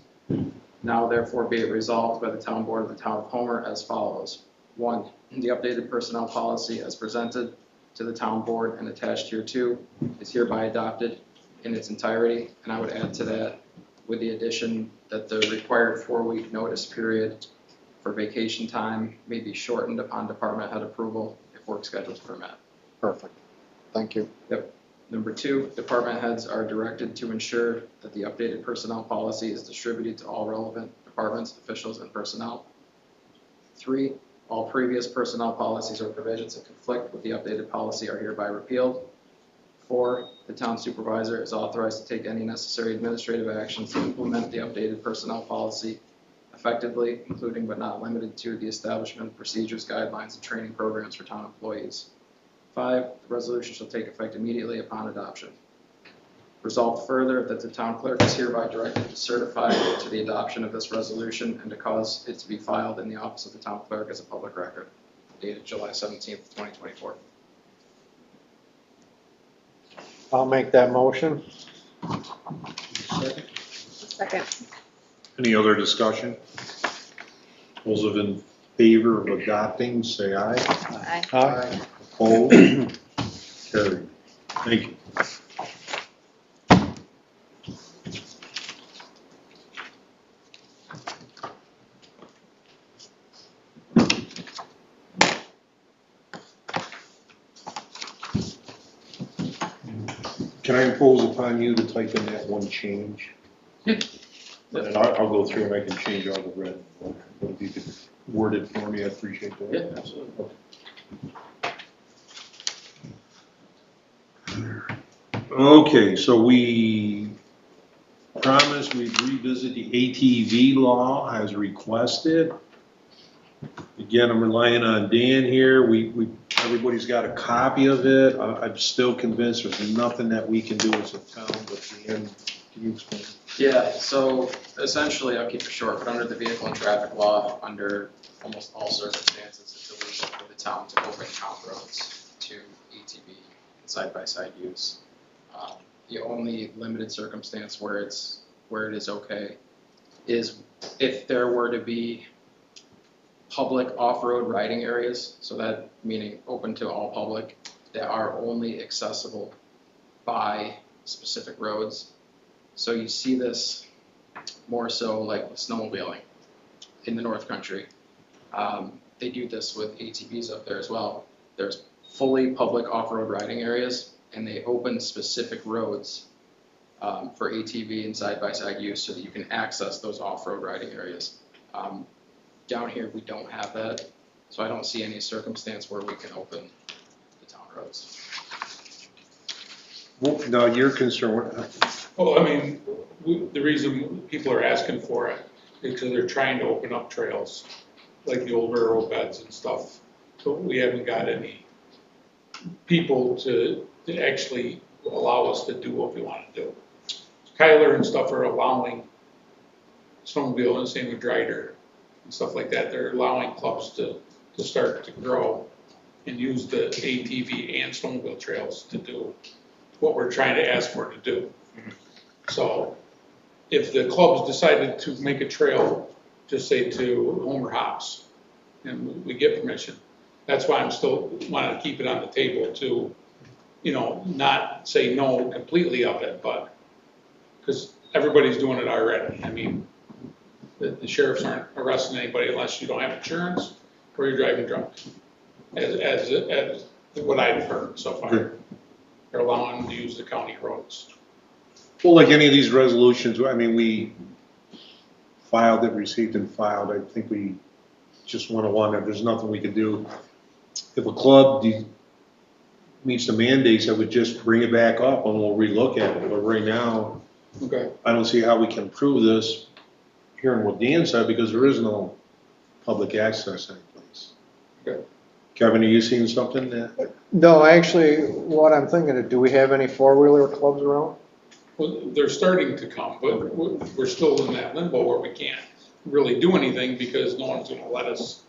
now therefore be it resolved by the town board of the town of Homer as follows. 1, the updated personnel policy as presented to the town board and attached here to is hereby adopted in its entirety. And I would add to that with the addition that the required 4-week notice period for vacation time may be shortened upon department head approval if work schedules permit. Perfect. Thank you. Yep. Number 2, department heads are directed to ensure that the updated personnel policy is distributed to all relevant departments, officials, and personnel. 3, all previous personnel policies or provisions that conflict with the updated policy are hereby repealed. 4, the town supervisor is authorized to take any necessary administrative actions to implement the updated personnel policy effectively, including but not limited to the establishment of procedures, guidelines, and training programs for town employees. 5, the resolution shall take effect immediately upon adoption. Resolved further that the town clerk is hereby directed to certify to the adoption of this resolution and to cause it to be filed in the office of the town clerk as a public record, dated July 17th, 2024. I'll make that motion. Second. Any other discussion? Those of in favor of adopting, say aye. Aye. Aye. Opposed? Carried. Thank you. Can I impose upon you to type in that one change? And I'll go through and I can change all the red. But if you could word it for me, I'd appreciate that. Yeah, absolutely. Okay, so we promised we'd revisit the ATV law as requested. Again, I'm relying on Dan here. Everybody's got a copy of it. I'm still convinced there's nothing that we can do as a town, but Dan, can you explain? Yeah, so essentially, I'll keep it short, but under the vehicle and traffic law, under almost all circumstances, it's illegal for the town to open town roads to ATV and side-by-side use. The only limited circumstance where it's where it is okay is if there were to be public off-road riding areas, so that meaning open to all public, that are only accessible by specific roads. So you see this more so like with snowmobiling in the North Country. They do this with ATVs up there as well. There's fully public off-road riding areas, and they open specific roads for ATV and side-by-side use so that you can access those off-road riding areas. Down here, we don't have that, so I don't see any circumstance where we can open the town roads. Well, now, you're concerned, Well, I mean, the reason people are asking for it is because they're trying to open up trails, like the old railroad beds and stuff. But we haven't got any people to actually allow us to do what we want to do. Kyler and stuff are allowing snowmobile, and same with Dryder and stuff like that. They're allowing clubs to start to grow and use the ATV and snowmobile trails to do what we're trying to ask for to do. So if the clubs decided to make a trail, just say to Homer Hops, and we get permission, that's why I'm still wanting to keep it on the table to, you know, not say no completely of it, but because everybody's doing it already. I mean, the sheriffs aren't arresting anybody unless you don't have insurance or you're driving drunk, as what I've heard so far. They're allowing them to use the county roads. well, like any of these resolutions, I mean, we filed it, received and filed. I think we just 101 that there's nothing we can do. If a club meets the mandates, I would just bring it back up and we'll relook at it. But right now, Okay. I don't see how we can prove this, hearing what Dan said, because there is no public access anyplace. Okay. Kevin, are you seeing something that? No, actually, what I'm thinking of, do we have any four-wheeler clubs around? Well, they're starting to come, but we're still in that limbo where we can't really do anything because no one's gonna let us,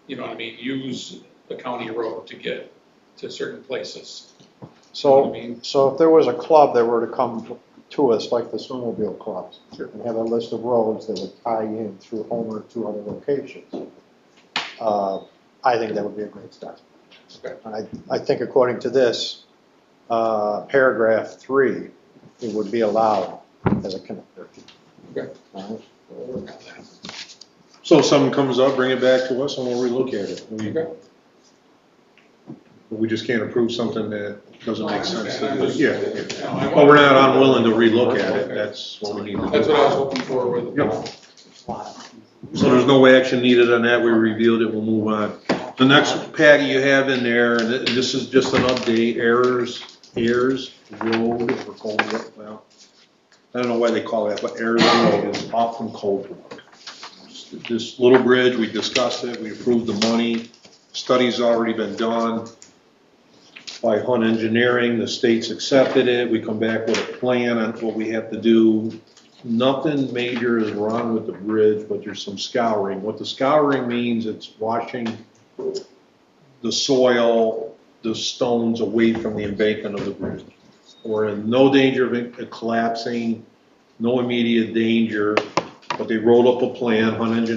you know what I mean, use the county road to get to certain places. You know So, what I mean? so if there was a club that were to come to us, like the snowmobile clubs, and have a list of roads that would tie in through Homer to other locations, I think that would be a great start. Okay. And I think according to this, paragraph 3, it would be allowed as a connector. Okay. All right? We'll work on that. So if something comes up, bring it back to us and we'll relook at it. Okay. We just can't approve something that doesn't make sense. I understand. Yeah. But we're not unwilling to relook at it. That's what we need to do. That's what I was hoping for with, Yep. So there's no action needed on that. We reviewed it. We'll move on. The next, Patty, you have in there, and this is just an update, Ayers Road, or Coldbrook, well, I don't know why they call it that, but Ayers Road is off from Coldbrook. This little bridge, we discussed it, we approved the money, study's already been done by Hunt Engineering, the state's accepted it, we come back with a plan on what we have to do. Nothing major is wrong with the bridge, but there's some scouring. What the scouring means, it's washing the soil, the stones away from the embankment of the bridge. We're in no danger of it collapsing, no immediate danger, but they wrote up a plan, Hunt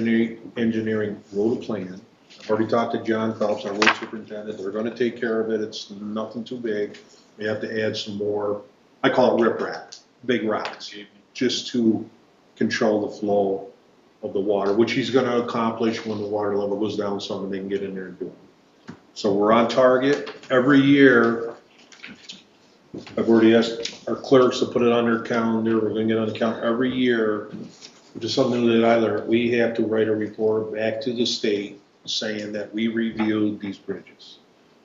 Engineering wrote a plan. I've already talked to John Phelps, our road superintendent, they're gonna take care of it, it's nothing too big. We have to add some more, I call it riprap, big rocks, just to control the flow of the water, which he's gonna accomplish when the water level goes down some and they can get in there and do it. So we're on target. Every year, I've already asked our clerks to put it on their calendar, we're gonna get on the calendar every year, which is something that either we have to write a report back to the state saying that we reviewed these bridges.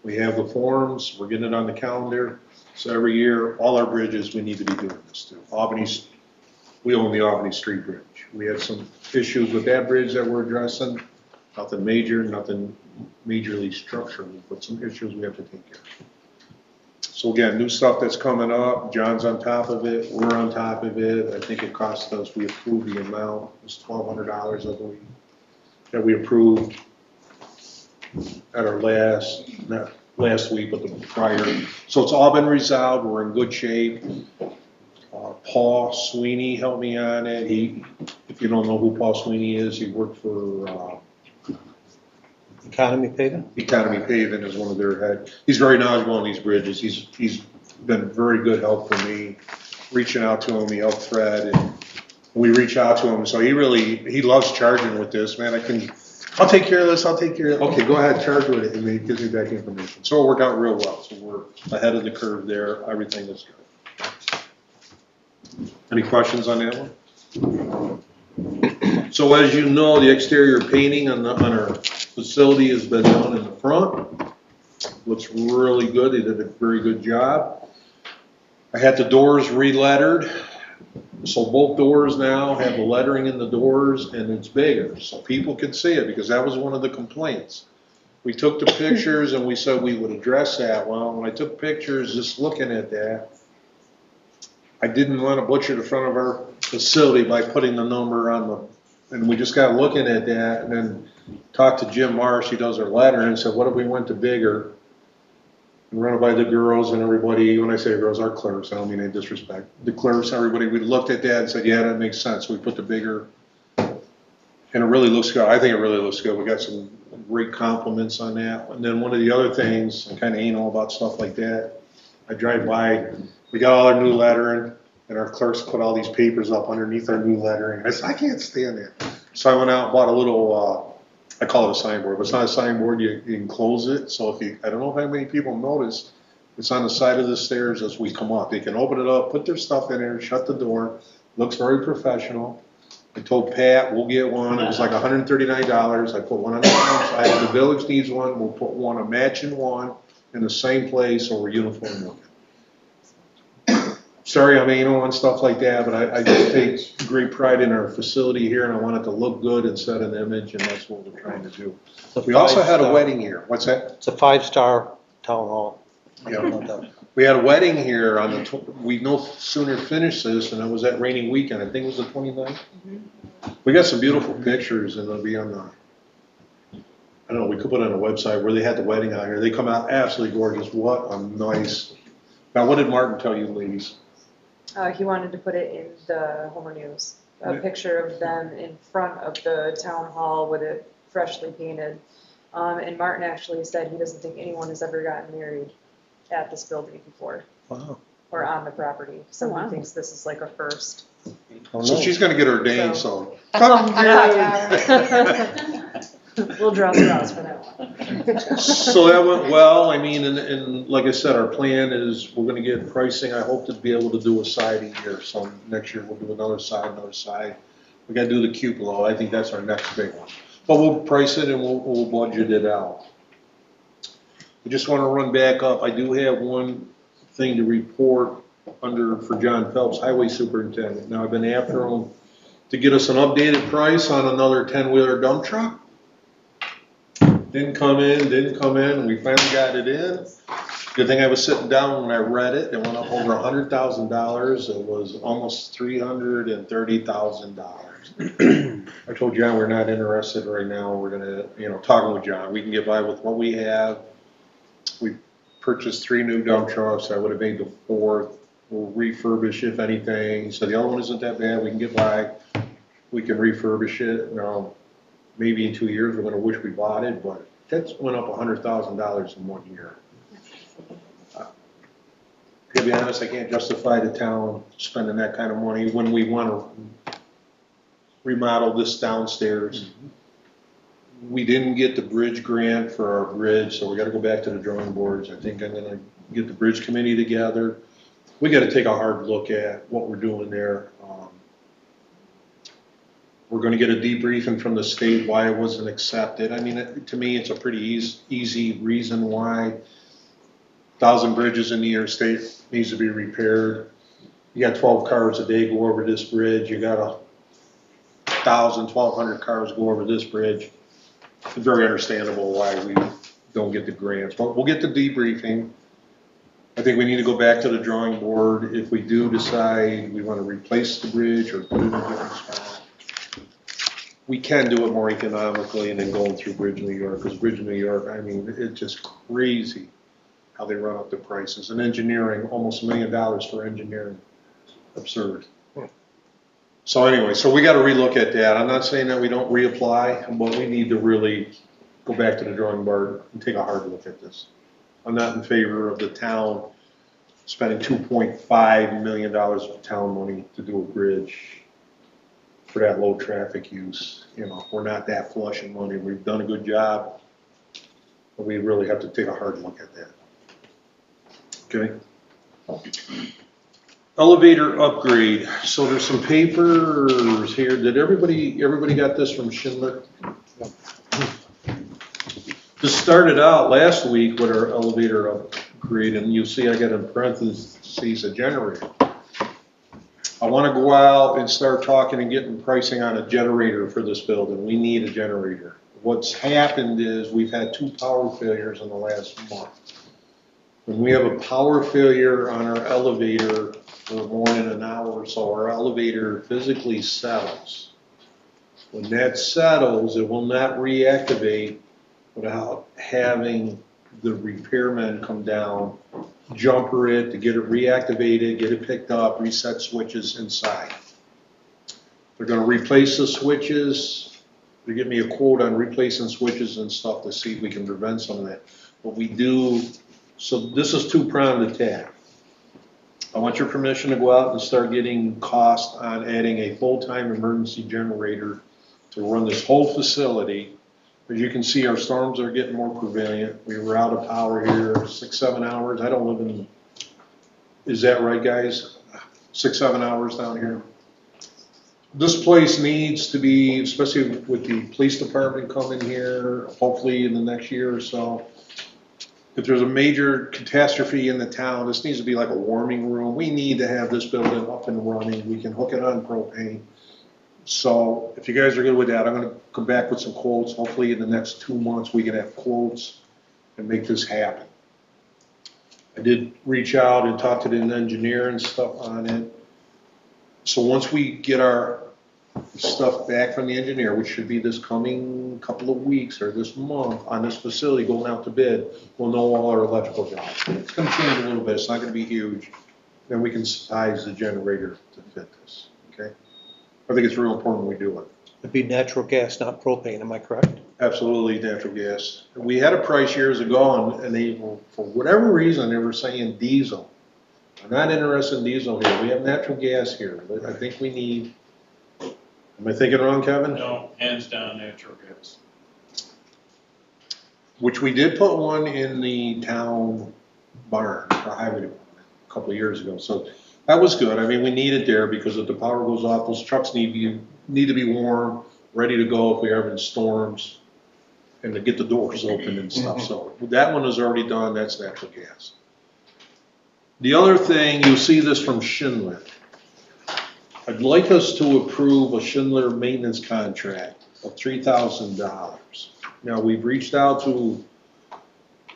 We have the forms, we're getting it on the calendar, so every year, all our bridges, we need to be doing this too. Albany's, we own the Albany Street Bridge. We had some issues with that bridge that we're addressing, nothing major, nothing majorly structural, but some issues we have to take care of. So again, new stuff that's coming up, John's on top of it, we're on top of it. I think it cost us, we approved the amount, it was $1,200, I believe, that we approved at our not last week, but the prior. So it's all been resolved, we're in good shape. Paul Sweeney helped me on it. If you don't know who Paul Sweeney is, he worked for Economy paving? Economy Paving as one of their head. He's very knowledgeable on these bridges. He's been very good help for me. Reaching out to him, he helped Fred, and we reach out to him. So he loves charging with this, man. I'll take care of this. I'll take care of it. Okay, go ahead, charge with it, and he gives me back information. So it worked out real well. So we're ahead of the curve there. Everything is good. Any questions on that one? So as you know, the exterior painting on our facility has been done in the front. Looks really good. They did a very good job. I had the doors re-lettered. So both doors now have the lettering in the doors and it's bigger. So people can see it because that was one of the complaints. We took the pictures and we said we would address that. Well, when I took pictures just looking at that, I didn't want to butcher the front of our facility by putting the number on the, and we just got looking at that and then talked to Jim Marsh, he does our lettering, and said, what if we went to bigger? And run it by the girls and everybody, when I say girls, our clerks, I don't mean any disrespect. The clerks, everybody, we looked at that and said, yeah, that makes sense. We put the bigger, and it really looks good. I think it really looks good. We got some great compliments on that. And then one of the other things, I'm kind of anal about stuff like that. I drive by, we got all our new lettering, and our clerks put all these papers up underneath our new lettering. I said, I can't stand that. So I went out and bought a little, I call it a signboard, but it's not a signboard, you enclose it. So if you, I don't know how many people notice, it's on the side of the stairs as we come up. They can open it up, put their stuff in there, shut the door. Looks very professional. I told Pat, we'll get one. It was like $139. I put one on the side. If the village needs one, we'll put one, a matching one, in the same place, so we're uniform looking. Sorry, I'm anal on stuff like that, but I just take great pride in our facility here, and I want it to look good and set an image, and that's what we're trying to do. We also had a wedding here. What's that? It's a 5-star town hall. Yeah. We had a wedding here on the, we no sooner finished this, and it was that rainy weekend. I think it was the 29th. Mm-hmm. We got some beautiful pictures, and they'll be on the, I don't know, we could put it on a website where they had the wedding out here. They come out absolutely gorgeous. What a nice. Now, what did Martin tell you, ladies? He wanted to put it in the Homer News, a picture of them in front of the town hall with it freshly painted. And Martin actually said he doesn't think anyone has ever gotten married at this building before. Wow. Or on the property. So wow. he thinks this is like a first. Oh, So no. she's going to get ordained, so. We'll draw straws for that one. So that went well. I mean, and like I said, our plan is we're going to get pricing. I hope to be able to do a siding here. So next year we'll do another side. We got to do the cupola. I think that's our next big one. But we'll price it and we'll budget it out. I just want to run back up. I do have one thing to report for John Phelps, Highway Superintendent. Now I've been after him to get us an updated price on another 10-wheeler dump truck. Didn't come in. We finally got it in. Good thing I was sitting down when I read it. It went up over $100,000. It was almost $330,000. I told John we're not interested right now. We're gonna, talking with John, we can get by with what we have. We purchased 3 new dump trucks. I would have made the 4th. We'll refurbish if anything. He said the other one isn't that bad. We can get by. We can refurbish it. Maybe in 2 years we're going to wish we bought it, but that's went up $100,000 in 1 year. To be honest, I can't justify the town spending that kind of money when we want to remodel this downstairs. Mm-hmm. We didn't get the bridge grant for our bridge, so we got to go back to the drawing boards. I think I'm going to get the bridge committee together. We got to take a hard look at what we're doing there. We're going to get a debriefing from the state why it wasn't accepted. I mean, to me, it's a pretty easy reason why 1,000 bridges in the interstate needs to be repaired. You got 12 cars a day go over this bridge. You got 1,000, 1,200 cars go over this bridge. It's very understandable why we don't get the grants, but we'll get the debriefing. I think we need to go back to the drawing board if we do decide we want to replace the bridge or put it in a different spot. We can do it more economically and then going through Bridge New York, because Bridge New York, I mean, it's just crazy how they run up the prices. And engineering, almost $1 million for engineering. absurd. So anyway, so we gotta relook at that. I'm not saying that we don't reapply, but we need to really go back to the drawing board and take a hard look at this. I'm not in favor of the town spending $2.5 million of town money to do a bridge for that low traffic use. You know, we're not that flush in money. We've done a good job, but we really have to take a hard look at that. Okay? Elevator upgrade. So there's some papers here. Did everybody got this from Schindler? This started out last week with our elevator upgrade, and you'll see I got in parentheses a generator. I want to go out and start talking and getting pricing on a generator for this building. We need a generator. What's happened is we've had 2 power failures in the last month. When we have a power failure on our elevator for more than an hour or so, our elevator physically settles. When that settles, it will not reactivate without having the repairmen come down, jumper it to get it reactivated, get it picked up, reset switches inside. They're going to replace the switches. They give me a quote on replacing switches and stuff to see if we can prevent some of that. But we do, so this is 2-pronged attack. I want your permission to go out and start getting cost on adding a full-time emergency generator to run this whole facility. As you can see, our storms are getting more prevalent. We were out of power here 6, 7 hours. I don't live in, is that right, guys? 6, 7 hours down here. This place needs to be, especially with the police department coming here, hopefully in the next year or so. If there's a major catastrophe in the town, this needs to be like a warming room. We need to have this building up and running. We can hook it on propane. So if you guys are good with that, I'm going to come back with some quotes. Hopefully in the next 2 months we can have quotes and make this happen. I did reach out and talk to the engineer and stuff on it. So once we get our stuff back from the engineer, which should be this coming couple of weeks or this month on this facility going out to bid, we'll know all our electrical jobs. It's going to change a little bit. It's not going to be huge. Then we can size the generator to fit this. Okay. I think it's real important we do it. It'd be natural gas, not propane, am I correct? Absolutely, natural gas. We had a price years ago, and they, for whatever reason, they were saying diesel. I'm not interested in diesel here. We have natural gas here. But I think we need, am I thinking wrong, Kevin? No, hands down natural gas. Which we did put one in the town barn for highway department a couple of years ago. So that was good. I mean, we need it there because if the power goes off, those trucks need to be warm, ready to go if we ever in storms, and to get the doors open and stuff. So that one is already done. That's natural gas. The other thing, you'll see this from Schindler. I'd like us to approve a Schindler maintenance contract of $3,000. Now, we've reached out to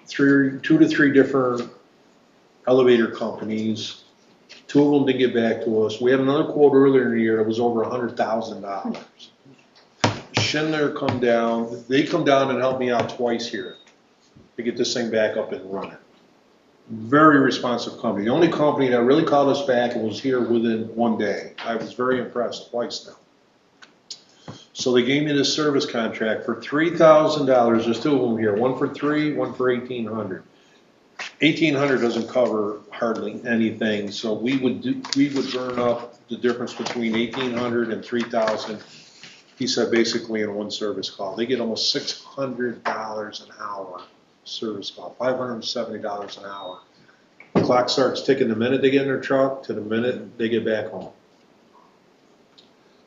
2 to 3 different elevator companies. 2 of them didn't get back to us. We had another quote earlier in the year that was over $100,000. Schindler come down, they come down and help me out twice here to get this thing back up and running. Very responsive company. The only company that really called us back and was here within 1 day. I was very impressed twice now. So they gave me this service contract for $3,000. There's 2 of them here, one for $3,000, one for $1,800. $1,800 doesn't cover hardly anything, so we would burn up the difference between $1,800 and $3,000. He said basically in one service call. They get almost $600 an hour service call, $570 an hour. The clock starts ticking the minute they get in their truck to the minute they get back home.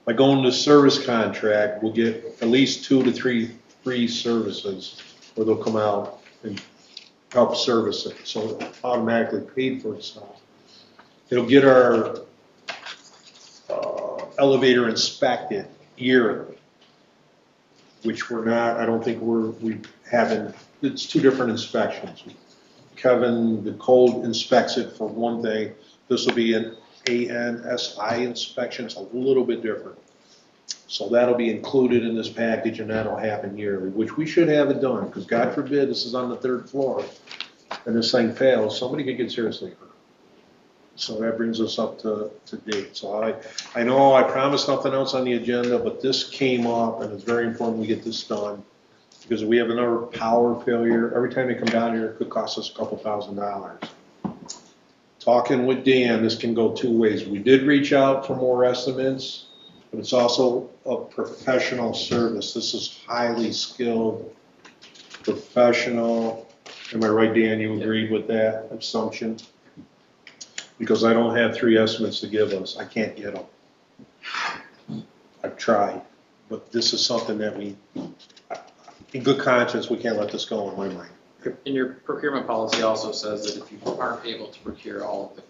By going to service contract, we'll get at least 2 to 3 free services where they'll come out and help service it, so it automatically paid for itself. It'll get our elevator inspected yearly, which we're not, I don't think we haven't, it's 2 different inspections. Kevin, the code inspects it for one thing. This will be an ANSI inspection. It's a little bit different. So that'll be included in this package, and that'll happen yearly, which we should have it done, because God forbid this is on the 3rd floor and this thing fails, somebody could get seriously hurt. So that brings us up to date. So I know I promised nothing else on the agenda, but this came up and it's very important we get this done. Because we have another power failure. Every time they come down here, it could cost us a couple $1,000s. Talking with Dan, this can go two ways. We did reach out for more estimates, but it's also a professional service. This is highly skilled, professional. Am I right, Dan? You agreed with that assumption? Because I don't have 3 estimates to give us. I can't get them. I've tried, but this is something that we, in good conscience, we can't let this go in my mind. And your procurement policy also says that if you aren't able to procure all of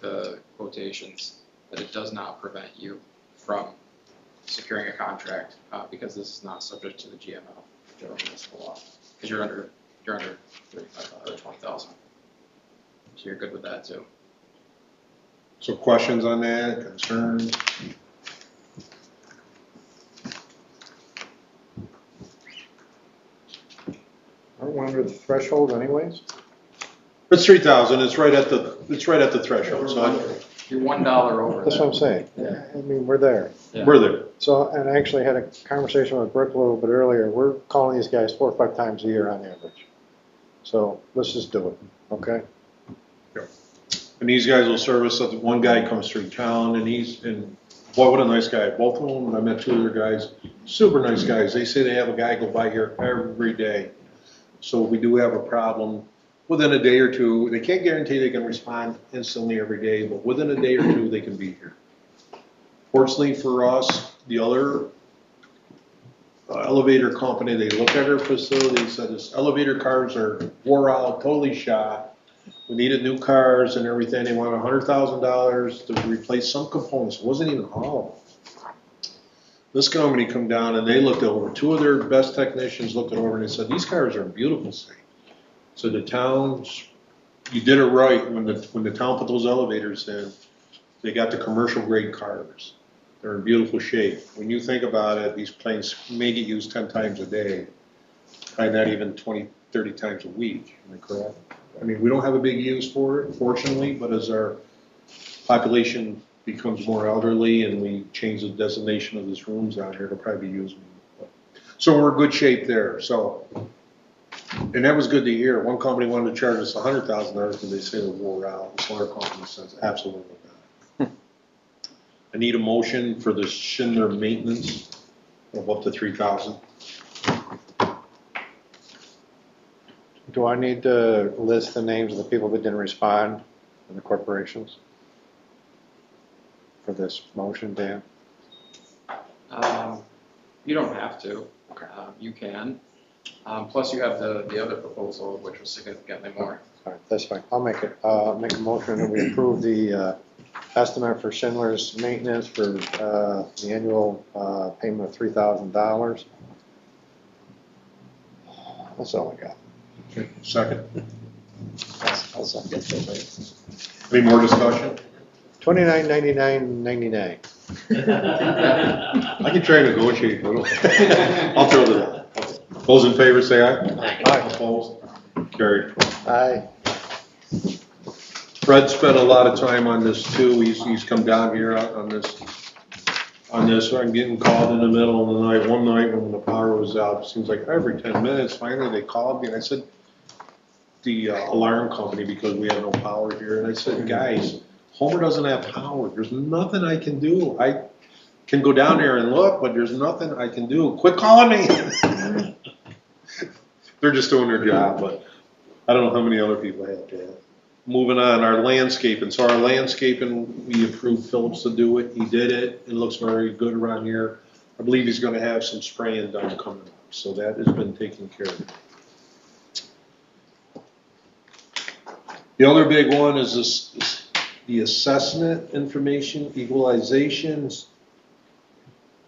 the quotations, that it does not prevent you from securing a contract, because this is not subject to the GML, general municipal law, because you're under 35,000 or 20,000. So you're good with that too. So questions on that, concerns? Aren't we under the threshold anyways? It's 3,000, it's right at the threshold, so You're $1 over That's that. what I'm saying. I mean, we're there. Yeah. we're there. So, and I actually had a conversation with Brooke a little bit earlier. We're calling these guys 4 or 5 times a year on average. So let's just do it, okay? And these guys will service, so one guy comes through town and boy, what a nice guy. Both of them, I met 2 other guys, super nice guys. They say they have a guy go by here every day. So if we do have a problem, within a day or 2, they can't guarantee they can respond instantly every day, but within a day or 2, they can be here. Fortunately for us, the other elevator company, they looked at our facility, said this elevator cars are wore out, totally shot. We needed new cars and everything. They wanted $100,000 to replace some components. It wasn't even all of them. This company come down and they looked over. 2 of their best technicians looked it over and they said, these cars are in beautiful state. So the towns, you did it right. When the town put those elevators in, they got the commercial grade cars. They're in beautiful shape. When you think about it, these planes may get used 10 times a day, probably not even 20, 30 times a week. Am I correct? I mean, we don't have a big use for it, fortunately, but as our population becomes more elderly and we change the designation of these rooms out here, it'll probably be used more. So we're in good shape there. So, and that was good to hear. One company wanted to charge us $100,000 because they say they're wore out. This other company says absolutely not. I need a motion for the Schindler maintenance of up to $3,000. Do I need to list the names of the people that didn't respond and the corporations for this motion, Dan? You don't have to. You can. Plus you have the other proposal, which was significantly more. All right, that's fine. I'll make a motion that we approve the estimate for Schindler's maintenance for the annual payment of $3,000. That's all I got. Okay, second. I'll second. Any more discussion? $29.99.99. I can try to negotiate a little. I'll throw it out. Those in favor say aye. Aye. Opposed? Carried. Aye. Fred spent a lot of time on this too. He's come down here on this. I'm getting called in the middle of the night. One night when the power was out, it seems like every 10 minutes, finally they called me and I said, the alarm company, because we have no power here. And I said, guys, Homer doesn't have power. There's nothing I can do. I can go down there and look, but there's nothing I can do. Quit calling me. They're just doing their job, but I don't know how many other people have that. Moving on, our landscaping. So our landscaping, we approved Phillips to do it. He did it. It looks very good around here. I believe he's going to have some spraying done coming up. So that has been taken care of. The other big one is the assessment information, equalizations,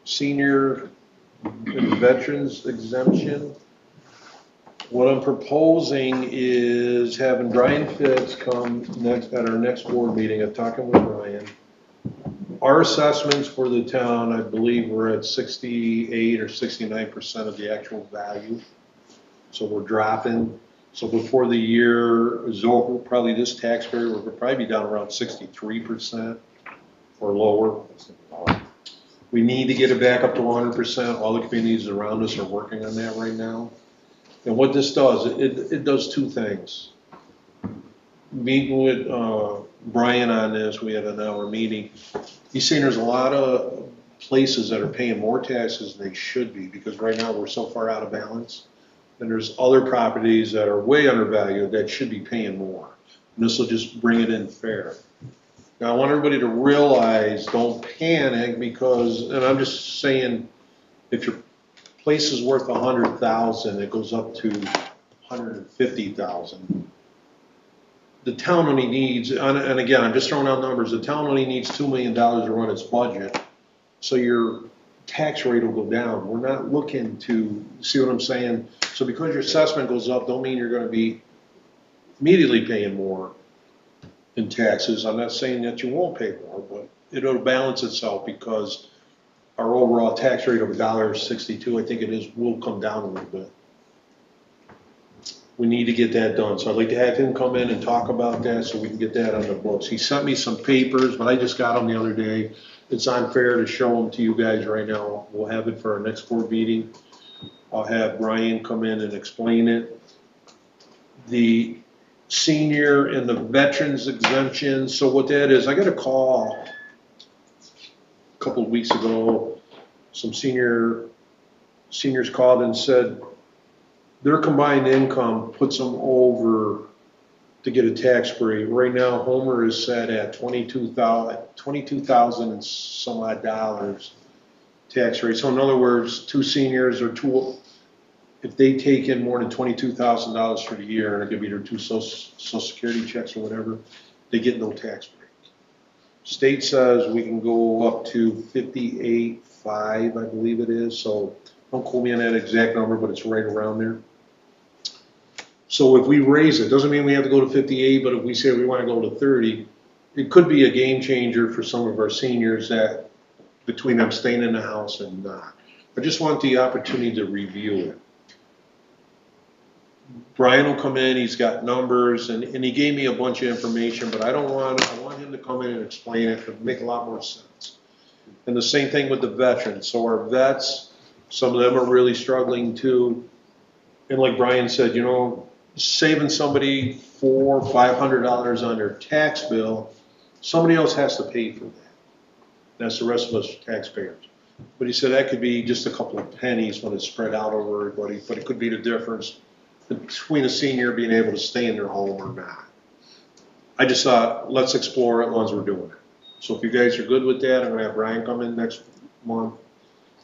senior and veterans exemption. What I'm proposing is having Brian Fitz come at our next board meeting and talking with Brian. Our assessments for the town, I believe we're at 68 or 69% of the actual value. So we're dropping. So before the year is over, probably this taxpayer will probably be down around 63% or lower. We need to get it back up to 100%. All the communities around us are working on that right now. And what this does, it does two things. Meeting with Brian on this, we had an hour meeting. He's saying there's a lot of places that are paying more taxes than they should be because right now we're so far out of balance. And there's other properties that are way undervalued that should be paying more. And this will just bring it in fair. Now, I want everybody to realize, don't panic because, and I'm just saying, if your place is worth 100,000, it goes up to 150,000. The town only needs, and again, I'm just throwing out numbers, the town only needs $2 million to run its budget. So your tax rate will go down. We're not looking to, see what I'm saying? So because your assessment goes up, don't mean you're gonna be immediately paying more in taxes. I'm not saying that you won't pay more, but it'll balance itself because our overall tax rate of $1.62, I think it is, will come down a little bit. We need to get that done. So I'd like to have him come in and talk about that so we can get that on the books. He sent me some papers, but I just got them the other day. It's unfair to show them to you guys right now. We'll have it for our next board meeting. I'll have Brian come in and explain it. The senior and the veterans exemption. So what that is, I got a call a couple of weeks ago. Some seniors called and said their combined income puts them over to get a tax break. Right now, Homer is set at $22,000 and some odd dollars tax rate. So in other words, two seniors or two, if they take in more than $22,000 for the year, and it could be their two social security checks or whatever, they get no tax break. State says we can go up to 58.5, I believe it is. So don't quote me on that exact number, but it's right around there. So if we raise it, doesn't mean we have to go to 58, but if we say we want to go to 30, it could be a game changer for some of our seniors that between them staying in the house and not. I just want the opportunity to review it. Brian will come in, he's got numbers, and he gave me a bunch of information, but I want him to come in and explain it, to make a lot more sense. And the same thing with the veterans. So our vets, some of them are really struggling too. And like Brian said, you know, saving somebody $400 or $500 on their tax bill, somebody else has to pay for that. That's the rest of us taxpayers. But he said that could be just a couple of pennies when it's spread out over everybody, but it could be the difference between a senior being able to stay in their home or not. I just thought, let's explore it once we're doing it. So if you guys are good with that, I'm gonna have Brian come in next month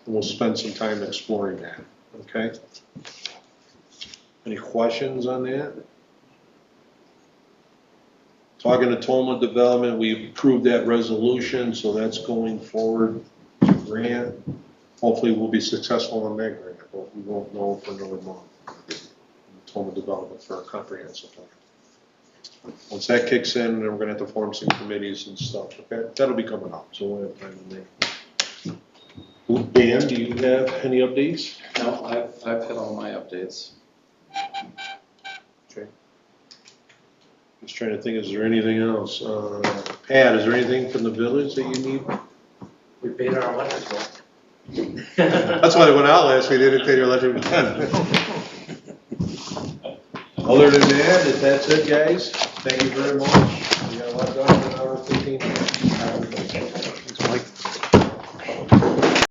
and we'll spend some time exploring that, okay? Any questions on that? Talking to Toma Development, we approved that resolution, so that's going forward to grant. Hopefully we'll be successful on that grant, but we won't know for another month. Toma Development for a comprehensive plan. Once that kicks in, then we're gonna have to form some committees and stuff, okay? That'll be coming up, so we'll have time to make. Dan, do you have any updates? No, I've hit all my updates. Okay. Just trying to think, is there anything else? Pat, is there anything from the village that you need? We paid our electric bill. That's why they went out last week, they didn't pay their electric bill. Other than that, if that's it, guys, thank you very much. We got a lot done.